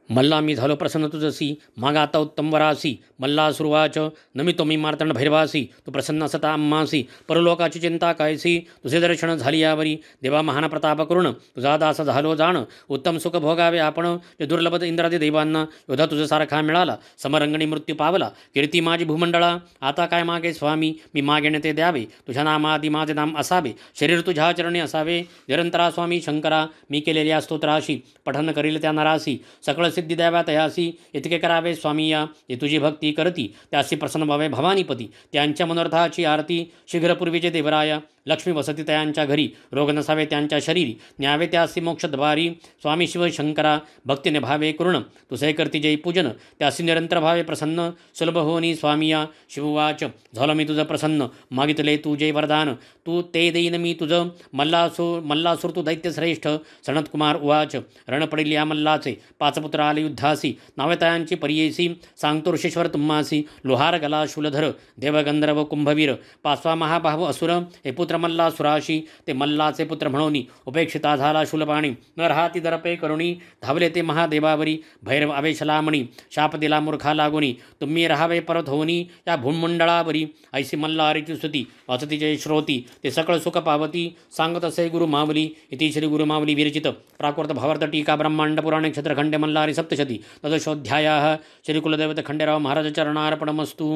मल्ला मी झालो प्रसन्न तुझसी मागा आता उत्तम वरासी. मल्लासुरुवाच. नमितो मी मार्तंड भैरवासी तू प्रसन्न असता आम्हासी. परलोकाची चिंता कायसी तुझे दर्शन झाली यावरी. देवा महान प्रताप करुण तुझा दास झालो जाण. उत्तम सुख भोगावे आपण जे दुर्लभ इंद्रादी देवांना. योधा तुझ्यासारखा मिळाला समरंगणी मृत्यू पावला. कीर्ती माझी भूमंडळा आता काय मागे स्वामी मी मागेने ते द्यावे. तुझ्या नामाआधी माझे नाम असावे शरीर तुझ्या चरणी असावे. निरंतरा स्वामी शंकरा मी केलेल्या स्तोत्राशी पठन करील त्या नरासी. सकळ सिद्धी द्याव्या तयासी इतके करावे स्वामी या. जे तुझी भक्ती करती त्यासी प्रसन्न व्हावे भवानीपती. त्यांच्या मनोरथाची आरती शीघ्रपूर्वीचे देवराया. लक्ष्मी वसती त्यांच्या घरी रोग नसावे त्यांच्या शरीरी. न्यावे त्यासी मोक्षद्वारी. स्वामी शिव शंकरा भक्तीने भावे करुण तुसे करती जय पूजन. त्यासी निरंतर भावे प्रसन्न सुलभ होनी स्वामी या. शिववाच. झालो मी तुझं प्रसन्न मागितले तू जय वरदान. तू ते देईन मी तुझं मल्लासूर तू दैत्यश्रेष्ठ. सनतकुमार उवाच. रण पडिल या मल्लाचे 5 पुत्र आले युद्धासी. नावे तयांची परियेसी सांगतो ऋषेश्वर तुम्हासी. लोहार गला शूलधर देवगंधर्व कुंभवीर. 5वा महाबाहू असुर हे पुत्र पुत्र मल्लासुराशी ते मल्लाचे पुत्र म्हणून उपेक्षिता झाला शूलपाणी न राहाती दरपे करुणी धावले ते महादेवावरी भैरव आवेशलामणी शाप दिला मूर्खा लागुनी तुम्ही राहावे परत होनी या भूमंडळावरी ऐसी मल्हारीची स्तुती वाचती जय श्रोती ते सकळ सुख पावती सांगत असे गुरु मावली इति श्री गुरु मावली विरचित प्राकृत भावार्थ टीका ब्रह्मांड पुराणे क्षेत्रखंडे मल्हारी सप्तशती तदशोऽध्यायः श्री कुलदैवत खंडेराव महाराज चरणार्पणमस्तु।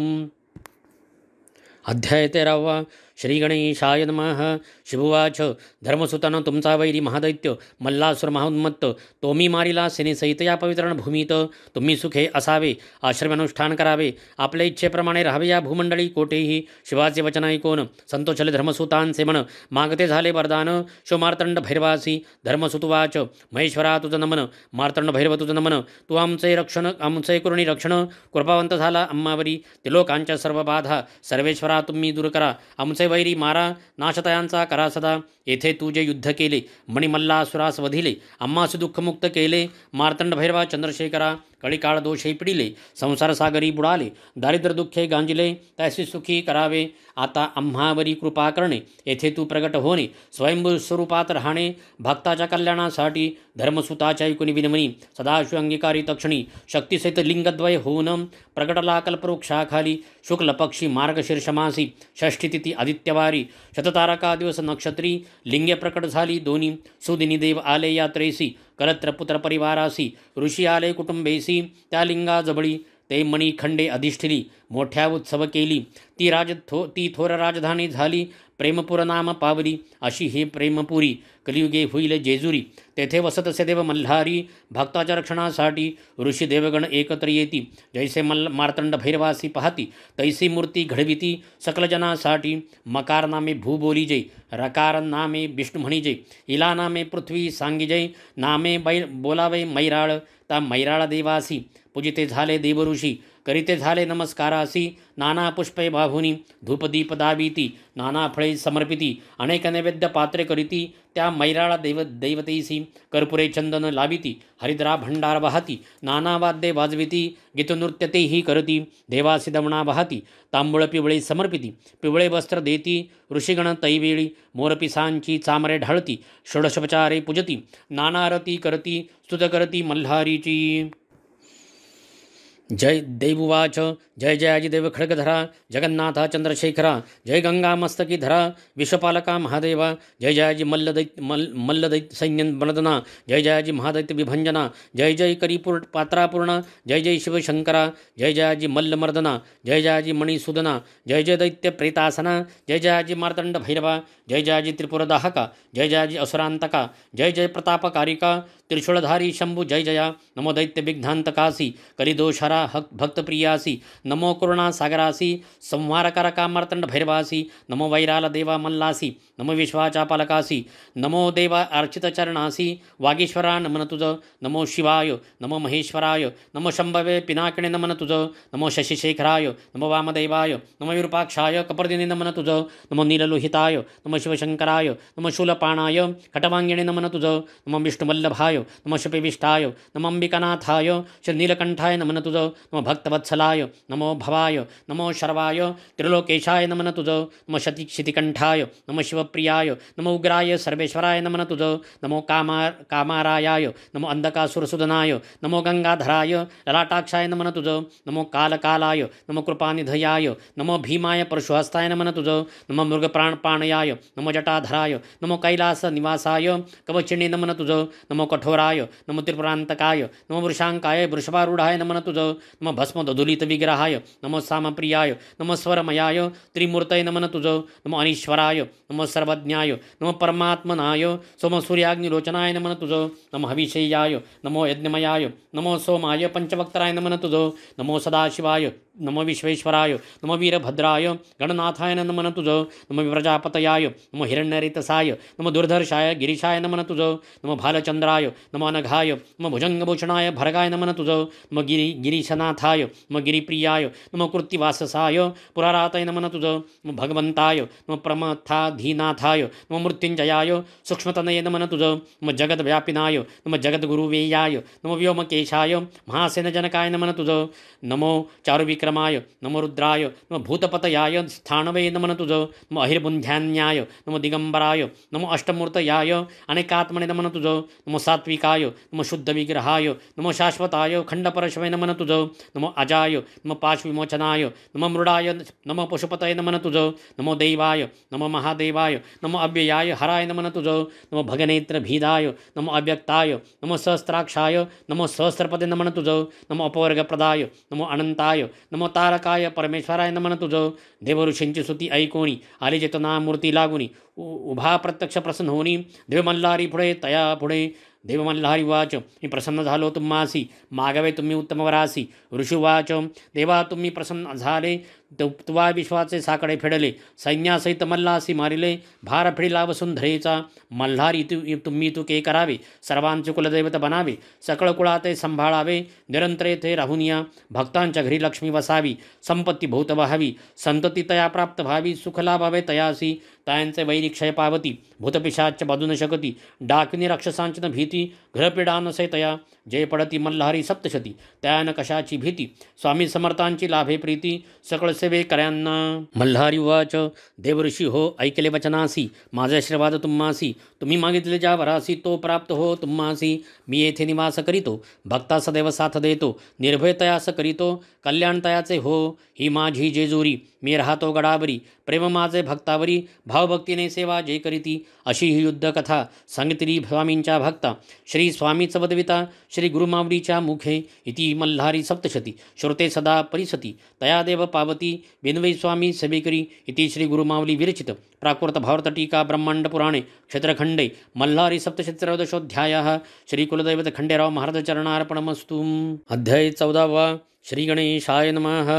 अध्याय 13 श्री गणेशाय नमः। शिववाच धर्मसुतानं तुमचा वैरी महादैत्य मल्लासुर महाउन्मत्त तोमी मारिला सेनेसहित या पवित्र भूमीत तुम्ही सुखे असावे आश्रमानुष्ठान करावे आपल्या इच्छेप्रमाणे राहावे या भूमंडळी कोठेही शिवाचे वचन ऐकून संतोषले धर्मसुतांचे मन मागते झाले वरदान शो मार्तंड भैरवासी धर्मसुतवाच महेश्वरा तुझं नमन मार्तंड भैरव तुझं नमन तू आमचे रक्षण आमचे करुणी रक्षण कृपावंत झाला आम्हावरी ते लोकांच्या सर्व बाधा सर्वेश्वरा तुम्ही दूर करा आमचे वैरी मारा नाशतयांचा करा सदा येथे तू जे युद्ध केले मणिमल्लासुरास वधिले आम्हास दुःखमुक्त केले मार्तंड भैरवा चंद्रशेखरा कळीकाळ दोषे पिडिले संसार सागरी बुडाले दारिद्र्य दुःखे गांजिले त्याशी सुखी करावे आता आम्हावरी कृपा करणे येथे तू प्रगट होणे स्वयंभू स्वरूपात राहणे भक्ताच्या कल्याणासाठी धर्मसुताच्या ऐकुनी विनमनी सदाशिव अंगीकारी तक्षणी शक्तिसहित लिंगद्वय होऊन प्रगटला कल्पवृक्षाखाली शुक्ल पक्षी मार्गशीर्षमासी षष्ठी तिथी आदित्यवारी शततारका दिवस नक्षत्री लिंगे प्रकट झाली दोन्ही सुदिनी देव आले यात्रेसी कलत्र पुत्र परिवारासी ऋषी आले कुटुंबेसी त्या लिंगा जबळी ते मणी खंडे अधिष्ठिली मोठ्या उत्सव केली ती थोर राजधानी झाली प्रेमपुर नाम पावली अशी हे प्रेमपुरी कलियुगे होईल जेजुरी तेथे वसत असे देव मल्हारी भक्ताच्या रक्षणासाठी ऋषी देवगण एकत्र येती जैसे मार्तंड भैरवासी पाहती तैसी मूर्ती घडविती सकल जनासाठी मकार नामे भू बोली जय रकार नामे विष्णू म्हणी जय इला नामे पृथ्वी सांगी जय नामे बोलावे मैराळ ता मैराळ देवासी पूजिते झाले देवऋषी करीते झाले नमस्कारासी नाना पुष्पे बाहुनी धूपदीप दाविती नाना फळे समर्पिती अनेक नैवेद्य पात्रे करीती त्या मैराळा दैवतेसी कर्पुरे चंदन लाविती हरिद्रा भंडार वाहती नाना वाद्ये वाजविती गीतनृत्य तेही करती देवासी दमणा वाहती तांबूळ पिवळे समर्पिती पिवळे वस्त्र देती ऋषिगण तैवेळी मोरपिसांची चामरे ढाळती षोडशोपचारे पूजती नाना आरती करती स्तुत करती मल्हारीची। जय देवुवाच जय जयाजी देव खड्गधरा जगन्नाथा चंद्रशेखरा जय गंगा मस्तकीधरा विश्वपालका महादेवा जय जयाजी मल्लदैत्य सैन्य बलदना जय जयाजी महादैत्य विभंजना जय जय करीपूर पात्रापूर्ण जय जय शिवशंकरा जय जयाजी मल्लमर्दना जय जयाजी मणिसूदना जय जय दैत्य प्रेतासना जय जयाजी मार्तंड भैरवा जय जयाजी त्रिपुरदाहका जय जयाजी असुरांतका जय जय प्रतापकारिका त्रिशूलधारी शंभु जय जया नमो दैत्य विघ्नांतकासी कलिदोषहरा भक्तप्रियासी नमो करुणा सागरासी संहारकारका मार्तंड भैरवासी नमो वैराल देवा मल्लासी नमो विश्वाचा पालकासी नमो देवा अर्चित चरणासी वागीश्वरा नमन तुझ नमो शिवाय नमो महेश्वराय नमो शंभवे पिनाकिणे नमन तुझ नमो शशिशेखराय नमो वामदेवाय नमो विरूपाक्षाय कपर्दिने नमन तुझ नमो नीललोहिताय नमो शिवशंकराय नमो शूलपाणाय खटवांगिणे नमन तुझ नमो विष्णुवल्लभाय नमो शपिविष्टाय नमो अंबिकानाथाय श्री नीलकंठाय नमन तुझ नमो भक्तवत्सलाय नमो भवाय नमो शर्वाय त्रिलोकेशाय नमन तुझ नमो क्षितिकंठाय नमो शिवप्रियाय नमो उग्राय सर्वेश्वराय नमन तुझ नमो कामारायाय नमो अंधकासुरसुदनाय नमो गंगाधराय ललाटाक्षाय नमन तुझ नमो कालकालाय नमो कृपानिधयाय नमो भीमाय परशुहस्ताय नमन तुझ नमो मृगप्राणपाणयाय नमो जटाधराय नमो कैलास निवासाय कवचिणे नमन तुझ नमो कठोराय नमो त्रिपुरांतकाय नमो वृषांकाय वृषभारूढाय नमन तुझ नमो भस्मदधुलित विग्रहाय नमो सामप्रियाय नमो स्वरमयाय त्रिमूर्तये नमन तुझ नमो अनीश्वराय नमो सर्वज्ञाय नमो परमात्मनाय सोम सूर्याग्निलोचनाय नमन तुझ नमो हविषेयाय नमो यज्ञमयाय नमो सोमाय पंचवक्त्राय नमन तुझ नमो सदाशिवाय नमो विश्वेश्वराय नमो वीरभद्राय गणनाथाय नमन तुझ नमो प्रजापतयाय नमो हिरण्यरेतसाय नमो दुर्धर्षाय गिरीशाय नमन तुझ नमो भालचंद्राय नमो अनघाय नमो भुजंगभूषणाय भरगाय नमन तुझं नमो गिरीशनाथाय नमो गिरिप्रियाय नमो कृत्तिवाससाय पुराराताय नमन तुझं नमो भगवंताय नमो प्रमथाधीनाथाय नमो मृत्युंजयाय सूक्ष्मतनये नमन तुझं नमो जगद्व्यापिनाय नमो जगद्गुरुवेयाय नमो व्योमकेशाय महासेनजनकाय नमन तुझं नमो चारुविक्रमाय नमो रुद्राय नमो भूतपतयाय स्थानवे नमन तुझं नमो अहिर्बुंध्यान्याय नमो दिगंबराय नमो अष्टमूर्तयाय अनेकात्मने नमन तुझं नमो सात्विकाय नमो शुद्धविग्रहाय नमो शाश्वताय खंडपरशवे नमन तुझं नमो अजाय नमो पाशविमोचनाय नमो मृडाय नमो पशुपतये नमन तुझं नमो देवाय नमो महादेवाय नमो अव्ययाय हराय नमन तुझं नमो भगनेत्रभीदाय नमो अव्यक्ताय नमो सहस्त्राक्षाय नमो सहस्रपदे नमन तुझं नमो अपवर्गप्रदाय नमो अनंताय नमो तारकाय परमेश्वराय नमन तुझं देवऋषींची स्तुती ऐकोणी आली चेतना मूर्ती लागुनी उभा प्रत्यक्ष प्रसन्न होणी देव मल्हारी पुढे तया पुढे देव मल्हारी वाच मी प्रसन्न झालो तुम्हासी मागावे तुम्ही उत्तम वरासी ऋषुवाच देवा तुम्ही प्रसन्न झाले तुवा विश्वाचे साकडे फेडले सैन्यासहित मल्हासी मारिले भार फिडिला वसुंधरेचा मल्हारी तुम्ही तुके करावे सर्वांचे कुलदैवत बनावे सकळ कुळाते संभाळावे निरंतर येथे राहून या भक्तांच्या घरी लक्ष्मी वसावी संपत्ती भूत व्हावी संतती तया प्राप्त व्हावी सुख लाभावे तयासी तयांचे वैरिक्षय पावती भूतपिशाच बाजून शकती डाकिनी राक्षसांची भीती घरपिडा नसे तया जय पडती मल्हारी सप्तशती त्यान कशाची भीती स्वामी समर्थांची लाभे प्रीती सकळ सेवे कर्यांना मल्हारी उवाच देवऋषी हो ऐकले वचनासी माझे आशीर्वाद तुम्हासी तुम्ही मागितले ज्या वरासी तो प्राप्त हो तुम्हासी मी येथे निवास करीतो भक्ता सदैव साथ देतो निर्भय तयास करीतो कल्याण तयाचे हो ही माझी जेजुरी मी राहतो गडावरी प्रेम माझे भक्तावरी भावभक्तीने सेवा जे करीती अशी ही युद्धकथा सांगितली स्वामींच्या भक्ता श्री स्वामीच वदविता श्री गुरुमावलीच्या मुखे इति मल्हारी सप्तशती श्रुते सदा परिसती तया देव पावती विनवै स्वामी सेवेकरी इति श्री गुरुमावली विरचित प्राकृत भारत टीका ब्रह्मांड पुराणे क्षेत्रखंडे मल्हारी सप्तशत्रयोदशोऽध्यायः श्री कुलदैवत खंडेराव महाराज चरणार्पणमस्तु। अध्याय 14 श्री गणेशाय नमः।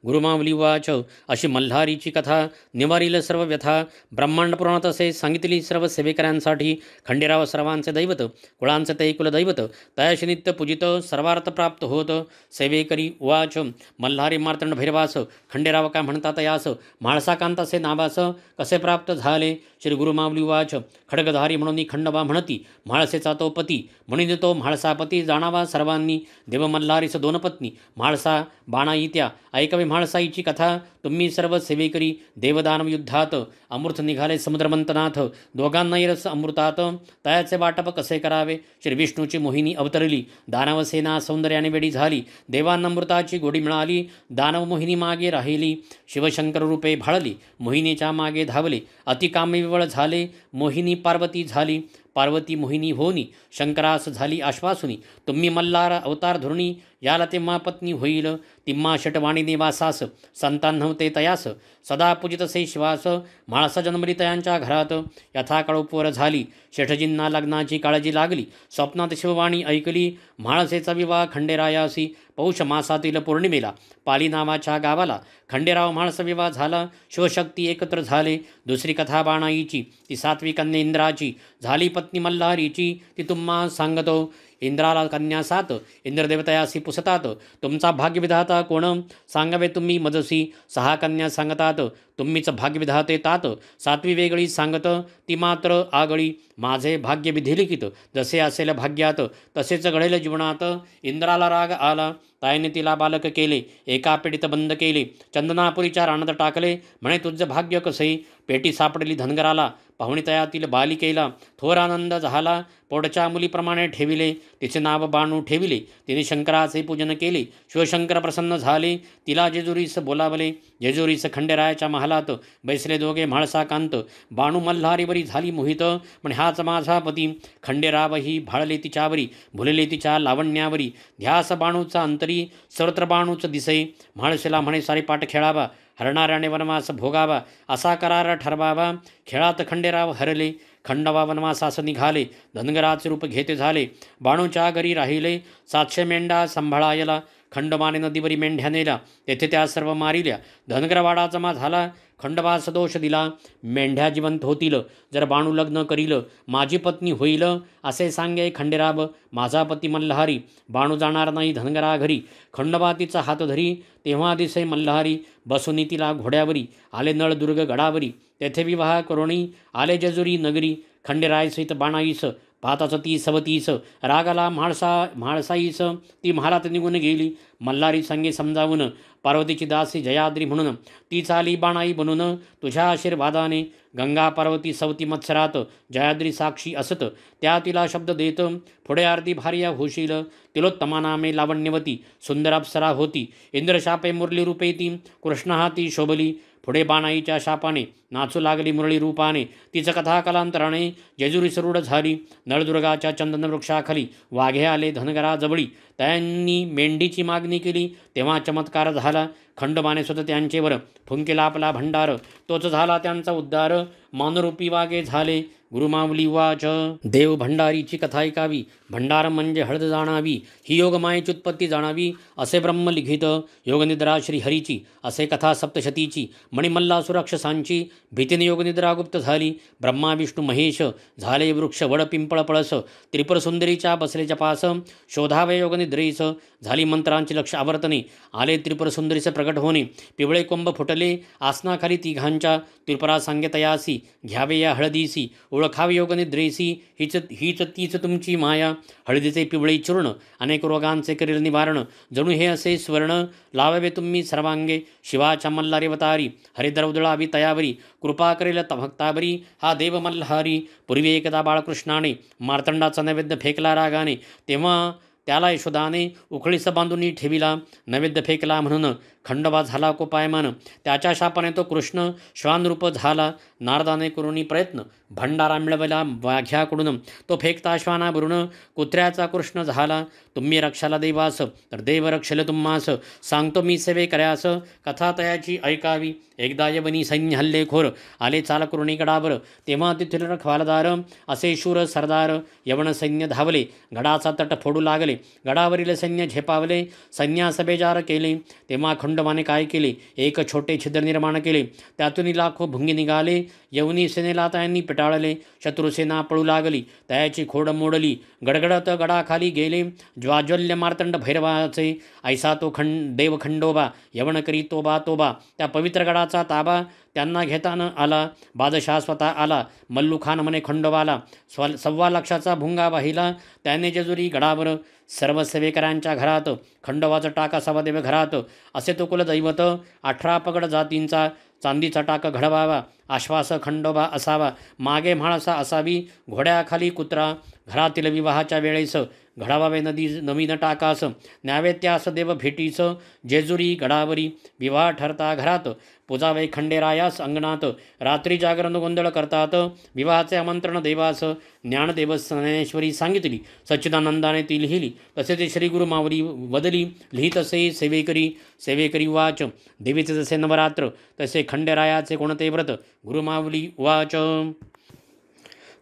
गुरुमावली वाच अशी मल्हारीची कथा निवारील सर्व व्यथा ब्रह्मांड पुराणात असे सांगितली सर्व सेवेकऱ्यांसाठी खंडेराव सर्वांचे दैवत कुळांचे ते कुलदैवत तयाशी नित्य पूजित सर्वार्थ प्राप्त होत सेवेकरी वाच मल्हारी मार्तंड भैरवास खंडेराव काय म्हणतात यास म्हाळसाकांतासे नावास कसे प्राप्त झाले श्री गुरुमावली वाच खडगधारी म्हणून खंडोबा म्हणती म्हाळसेचा तो पती म्हणून तो म्हाळसापती जाणावा सर्वांनी देव मल्हारीस दोन पत्नी म्हाळसा बाणाईत्या ऐकावे म्हाळसाईची कथा तुम्ही सर्व सेवेकरी देवदानव युद्धात अमृत निघाले समुद्रमंथनाथ दोघांनाही रस अमृतात तयाचे वाटप कसे करावे श्री विष्णूची मोहिनी अवतरली दानवसेना सौंदर्याने वेडी झाली देवांना अमृताची गोडी मिळाली दानव मोहिनी मागे राहिली शिवशंकर रूपे भाळली मोहिनीच्या मागे धावले अतिकामविवळ झाले मोहिनी पार्वती झाली पार्वती मोहिनी होनी शंकरास झाली आश्वासुनी तुम्ही मल्हार अवतार धरुणी याला तेव्हा पत्नी होईल तिम्हा शटवाणी निवासास संतान नव्हते तयास सदा पूजितसे शिवास म्हाळसा जन्मली तयांच्या घरात यथाकाळोपवर झाली शेठजींना लग्नाची काळजी लागली स्वप्नात शिववाणी ऐकली म्हाळसेचा विवाह खंडेरायासी पौष मासातील पौर्णिमेला पाली नावाच्या गावाला खंडेराव म्हाळस विवाह झाला शिवशक्ती एकत्र झाले दुसरी कथा बाणाईची ती सात्विक कन्या इंद्राची झाली पत्नी मल्हारीची ती तुम्हा सांगतो इंद्राला कन्या सात इंद्रदेवतयासी पुसतात तुमचा भाग्यविधाता कोण सांगावे तुम्ही मजसी 6 कन्या सांगतात तुम्हीच भाग्यविधाते तात 7वी वेगळी सांगत ती मात्र आगळी माझे भाग्य विधिलिखित जसे असेल भाग्यात तसेच घडेल जीवनात इंद्राला राग आला ताईने तिला बालक केले एका पेटीत बंद केले चंदनापुरीच्या रानात टाकले म्हणे तुझं भाग्य कसे पेटी सापडली धनगराला पाहुणी तयातील बालिकेला थोर आनंद झाला पोटच्या मुलीप्रमाणे ठेविले तिचे नाव बाणू ठेविले तिने शंकराचे पूजन केले शिवशंकर प्रसन्न झाले तिला जेजुरीस बोलावले जेजुरीस खंडेरायाच्या महालात बैसले दोघे म्हाळसाकांत बाणू मल्हारीवरी झाली मोहित पण हाच माझा पती खंडेरावही भाळले तिच्यावरी भुलले तिच्या लावण्यावरी ध्यास बाणूचा अंतरी सर्वत्र बाणूच दिसे म्हाळसेला म्हणे सारी पाठ खेळावा हरणाऱ्याने वनवास भोगावा असा करार ठरवावा खेळात खंडेराव हरले खंडोबा वनवासास निघाले धनगराचे रूप घेते झाले बाणूच्या घरी राहिले 700 मेंढा सांभाळायला खंडोबाने नदीवरी मेंढ्या नेल्या, तेथे त्या सर्व मारिल्या. धनगरवाडा जमा झाला, खंडोबा सदोष दिला. मेंढ्या जिवंत होतील, जर बाणू लग्न करील, माझी पत्नी होईल, असे सांगे खंडेराब. माझा पती मल्हारी, बाणू जाणार नाही धनगरा घरी. खंडोबा तिचा हात धरी, तेव्हा दिसे मल्हारी, बसुनी तिला घोड्यावरी. आले नळदुर्ग गडावरी, तेथे विवाह करुणी, आले जेजुरी नगरी. खंडेराय सहित बाणाईस, पाहताच ती सवतीस, रागाला म्हाळसाईस, ती महालात निघून गेली. मल्हारी संगे समजावून, पार्वतीची दासी जयाद्री म्हणून, ती चाली बाणाई बनून. तुझ्या आशीर्वादाने गंगा पार्वती सवती मत्सरात, जयाद्री साक्षी असत, त्या तिला शब्द देत. पुढे आरती भार्या होशील, तिलोत्तमा नामे लावण्यवती, सुंदर अप्सरा होती. इंद्रशापे मुरली रूपे ती, कृष्ण हाती शोभली. पुढे बाणाईच्या शापाने नाचू लागली मुरळी रूपाने, तिचं कथा कालांतराने जेजुरी सरूढ झाली. नळदुर्गाच्या चंदन वृक्षाखाली वाघे आले धनगरा जवळी, त्यांनी मेंढीची मागणी केली, तेव्हा चमत्कार झाला. खंडोबाने स्वतः त्यांचेवर फुंकेला आपला भंडार, तोच झाला त्यांचा उद्धार. मानरूपी वाघे झाले, गुरुमाऊली वाच. देव भंडारीची कथा ऐकावी, भंडार म्हणजे हळद जाणावी, ही योगमायेची उत्पत्ती जाणावी, असे ब्रह्म लिखित. योगनिद्रा श्रीहरीची, असे कथा सप्तशतीची, मणिमल्ला राक्षसांची, भीतीने योगनिद्रा गुप्त झाली. ब्रह्मा विष्णू महेश झाले वृक्ष वड पिंपळ पळस, त्रिपुर सुंदरीच्या बसले जपास, शोधावे योगनिद्रेस. झाली मंत्रांची लक्ष आवर्तने, आले त्रिपुर सुंदरीचे प्रकट होणे. पिवळे कोंब फुटले आसनाखाली तिघांच्या, त्रिपुरा सांगे तयासी, घ्यावे या हळदीसी, ओळखावे योगनिद्रेसी, हीच तीच तुमची माया. हळदीचे पिवळे चूर्ण, अनेक रोगांचे करील निवारण, जणू हे असे स्वर्ण, लावावे तुम्ही सर्वांगे. शिवाच्या मल्हारेवतारी, हरिद्र उदळावी तयावरी, कृपा करेल भक्तावरी, हा देव मल्हारी. पूर्वी एकदा बाळकृष्णाने मार्तंडाचा नैवेद्य फेकला रागाने, तेव्हा त्याला यशोदाने उखळीस बांधून ठेविला. नैवेद्य फेकला म्हणून खंडोबा झाला कोपायमान, त्याच्या शापाने तो कृष्ण श्वानरूप झाला. नारदाने करुणी प्रयत्न, भंडारा मिळवला वाघ्याकडून, तो फेकता श्वानावरून कुत्र्याचा कृष्ण झाला. तुम्ही रक्षाला देवास, तर देव रक्षेल तुम्हास, सांगतो मी सेवे कर्यास, कथा तयाची ऐकावी. एकदा यवनी सैन्य हल्लेखोर आले चाल करुणी गडावर, तेव्हा तिथील रखवालदार असे शूर सरदार. यवन सैन्य धावले, गडाचा तट फोडू लागले, गडावरील सैन्य झेपावले, सैन्यास बेजार केले. तेव्हा खंडोबाने काय केले, एक छोटे छिद्र निर्माण केले, त्यातून लाखो भुंगी निघाले. यवनी सेनेला त्यांनी पिटाळले, शत्रुसेना पळू लागली, त्याची खोड मोडली, गडगडत गडाखाली गेले. ज्वाज्वल्य मार्तंड भैरवाचे, ऐसा तो देव खंडोबा, यवन करी तोबा तोबा. त्या पवित्र गडाचा ताबा त्यांना घेताना आला. बादशाह स्वतः आला, मल्लुखान म्हणे खंडोबाला, 1.25 लाखाचा भुंगा वाहिला त्याने जेजुरी गडावर. सर्व सेवेकरांच्या घरात खंडोबाचा टाक असावा देव घरात, असे तो कुलदैवत. 18 पगड जातींचा चांदीचा टाक घडवावा, आश्वास खंडोबा असावा, मागे म्हाळसा असावी, घोड्याखाली कुत्रा. घरातील विवाहाच्या वेळेस घडावावे नवीन टाकास, न्यावे त्यास देव भेटीस. जेजुरी गडावरी विवाह ठरता घरात, पुजावे खंडेरायास अंगणात. रात्री जागरण गोंधळ करतात, विवाहाचे आमंत्रण देवास. ज्ञानदेव ज्ञानेश्वरी सांगितली, सच्चिदानंदाने ती लिहिली, तसे ते श्री गुरु माऊली वदली. लिहित असे सेवेकरी वाच. देवीचे जसे नवरात्र, तसे खंडेरायाचे कोणते व्रत. गुरुमाऊली वाच.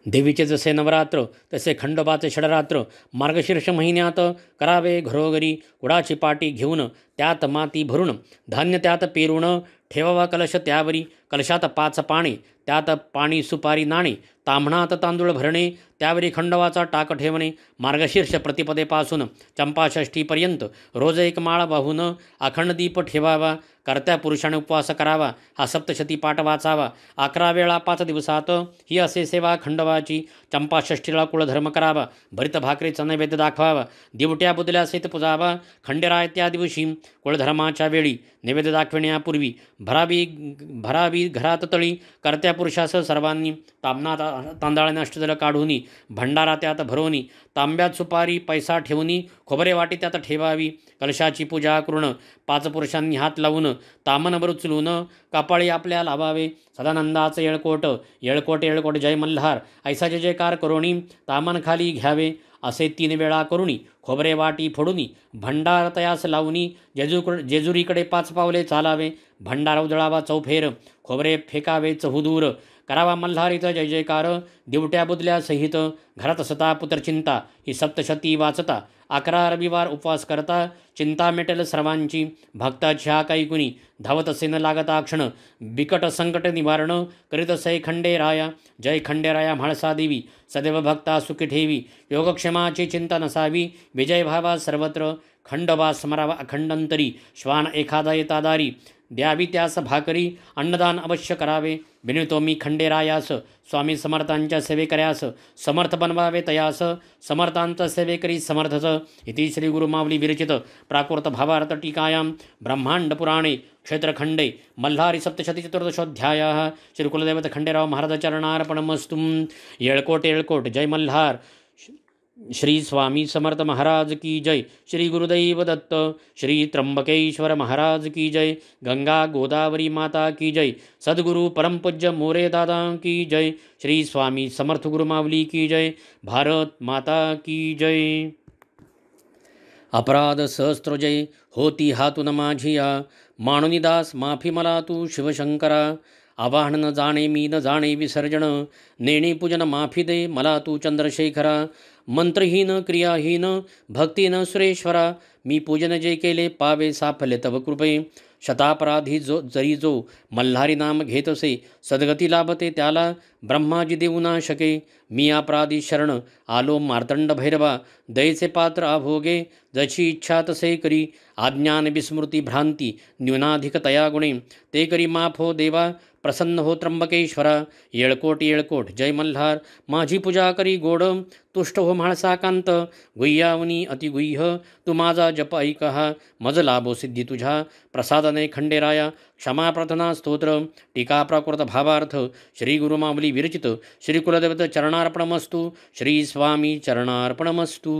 देवीचे जसे नवरात्र, तसे खंडोबाचे षडरात्र. मार्गशीर्ष महिन्यात करावे घरोघरी, कुडाची पाटी घेऊन त्यात माती भरून, धान्य त्यात पेरून, ठेवावा कलश त्यावरी. कलशात 5 पाणी, त्यात पाणी सुपारी नाणे, ताम्हणात तांदूळ भरणे, त्यावरी खंडोबाचा टाक ठेवणे. मार्गशीर्ष प्रतिपदेपासून चंपाषष्ठीपर्यंत रोज 1 माळ वाहून अखंड दीप ठेवावा. कर्त्या पुरुषाने उपवास करावा, हा सप्तशती पाठ वाचावा. 11 वेळा 5 दिवसात, ही असे सेवा खंडोबाची. चंपाषष्ठीला कुळधर्म करावा, भरित भाकरीचा नैवेद्य दाखवावा, दिवट्या बुदल्यासहित पुजावा. खंडेराय त्या दिवशी कुळधर्माच्या वेळी नैवेद्य दाखविण्यापूर्वी भरावी घरात तळी. कर्त्या पुरुषास सर्वांनी तांबणा तांदळाने अष्टदल काढून भंडारा त्यात भरवणी, तांब्यात सुपारी पैसा ठेवून खोबरे वाटी त्यात ठेवावी. कलशाची पूजा करून 5 पुरुषांनी हात लावून तामनभर उचलून कपाळी आपल्या लावावे. सदानंदाचे येळकोट येळकोट येळकोट जय मल्हार, ऐसा जय जयकार करुणी तामन खाली घ्यावे. असे 3 वेळा करुणी खोबरे वाटी फोडूनी भंडार तयास लावूनी जेजुरीकडे 5 पावले चालावे. भंडारा उजळावा चौफेर, खोबरे फेकावे चहुदूर. करावा मल्हारीचा जय जयकार, दिवट्या बुदल्या सहित घरात सता पुत्रचिंता, ही सप्तशती वाचता 11 रविवार उपवास करता, चिंता मिटेल सर्वांची, भक्ताची हा काही कुणी धावत असे न लागता क्षण, बिकट संकट निवारण करीत असे खंडेराया, जय खंडेराया म्हाळसा देवी, सदैव भक्ता सुखी ठेवी, योगक्षेमाची चिंता नसावी, विजय व्हावा सर्वत्र, खंडवास स्मरावा अखंडंतरी, श्वान एखादा येता दारी, द्यावी त्यास भाकरी, अन्नदान अवश्य करावे, विनितो मी खंडेरायास, स्वामी समर्थांच्या सेवेकऱ्यास, समर्थ बनवावे तयास, समर्थांचा सेवेकरी समर्थच. इति श्री गुरुमावली विरचित प्राकृत भावार्थ टीकायां ब्रह्मांड पुराणे क्षेत्रखंडे मल्हारी सप्तशती चतुर्दशोऽध्यायः. श्री कुलदैवत खंडेराव महाराज चरणार्पणमस्तु. येळकोट येळकोट. जय मल्हार. श्री स्वामी समर्थ महाराज की जय. श्री गुरुदैव दत्त. श्री त्र्यंबकेश्वर महाराज की जय. गंगा गोदावरी माता की जय. सद्गुरु परमपूज्य मोरे दादा की जय. श्री स्वामी समर्थ गुरुमावली की जय. भारत माता की जय. अपराध सहस्त्रजय होती हातून माझिया, माणुनिदास माफी मला तू शिवशंकरा. आवाहन न जाणे मी न जाणे विसर्जन, नेणे पूजन माफी दे मला तू चंद्रशेखरा. मंत्रहीन क्रियाहीन भक्तीन सुरेश्वरा, मी पूजन जे केले पावे साफल्य तव कृपे. शतापराधी जरी जो मल्हारी नाम घेतसे, सद्गती लाभते त्याला ब्रह्माजी देऊ ना शके. मी अपराधी शरण आलो मार्तंड भैरवा, दयेचे पात्र अभोगे जशी इच्छा तसे करी. आज्ञान विस्मृती भ्रांती न्यूनाधिक तया गुणे, ते करी माफ हो देवा प्रसन्न हो त्र्यंबकेश्वरा. येळकोट येळकोट. जय मल्हार. माझी पूजा करी गोड, तुष्ट हो म्हाळसाकांत. गुह्यावनी अतिगुह्य तू माझा जप ऐकहा, मज लाभो सिद्धी तुझ्या प्रसादने खंडेराया. क्षमा प्रार्थना स्तोत्र टीका प्राकृत भावार्थ श्री गुरुमावली विरचित. श्री कुलदेवत चरणार्पणमस्तु. श्री स्वामी चरणार्पणमस्तु.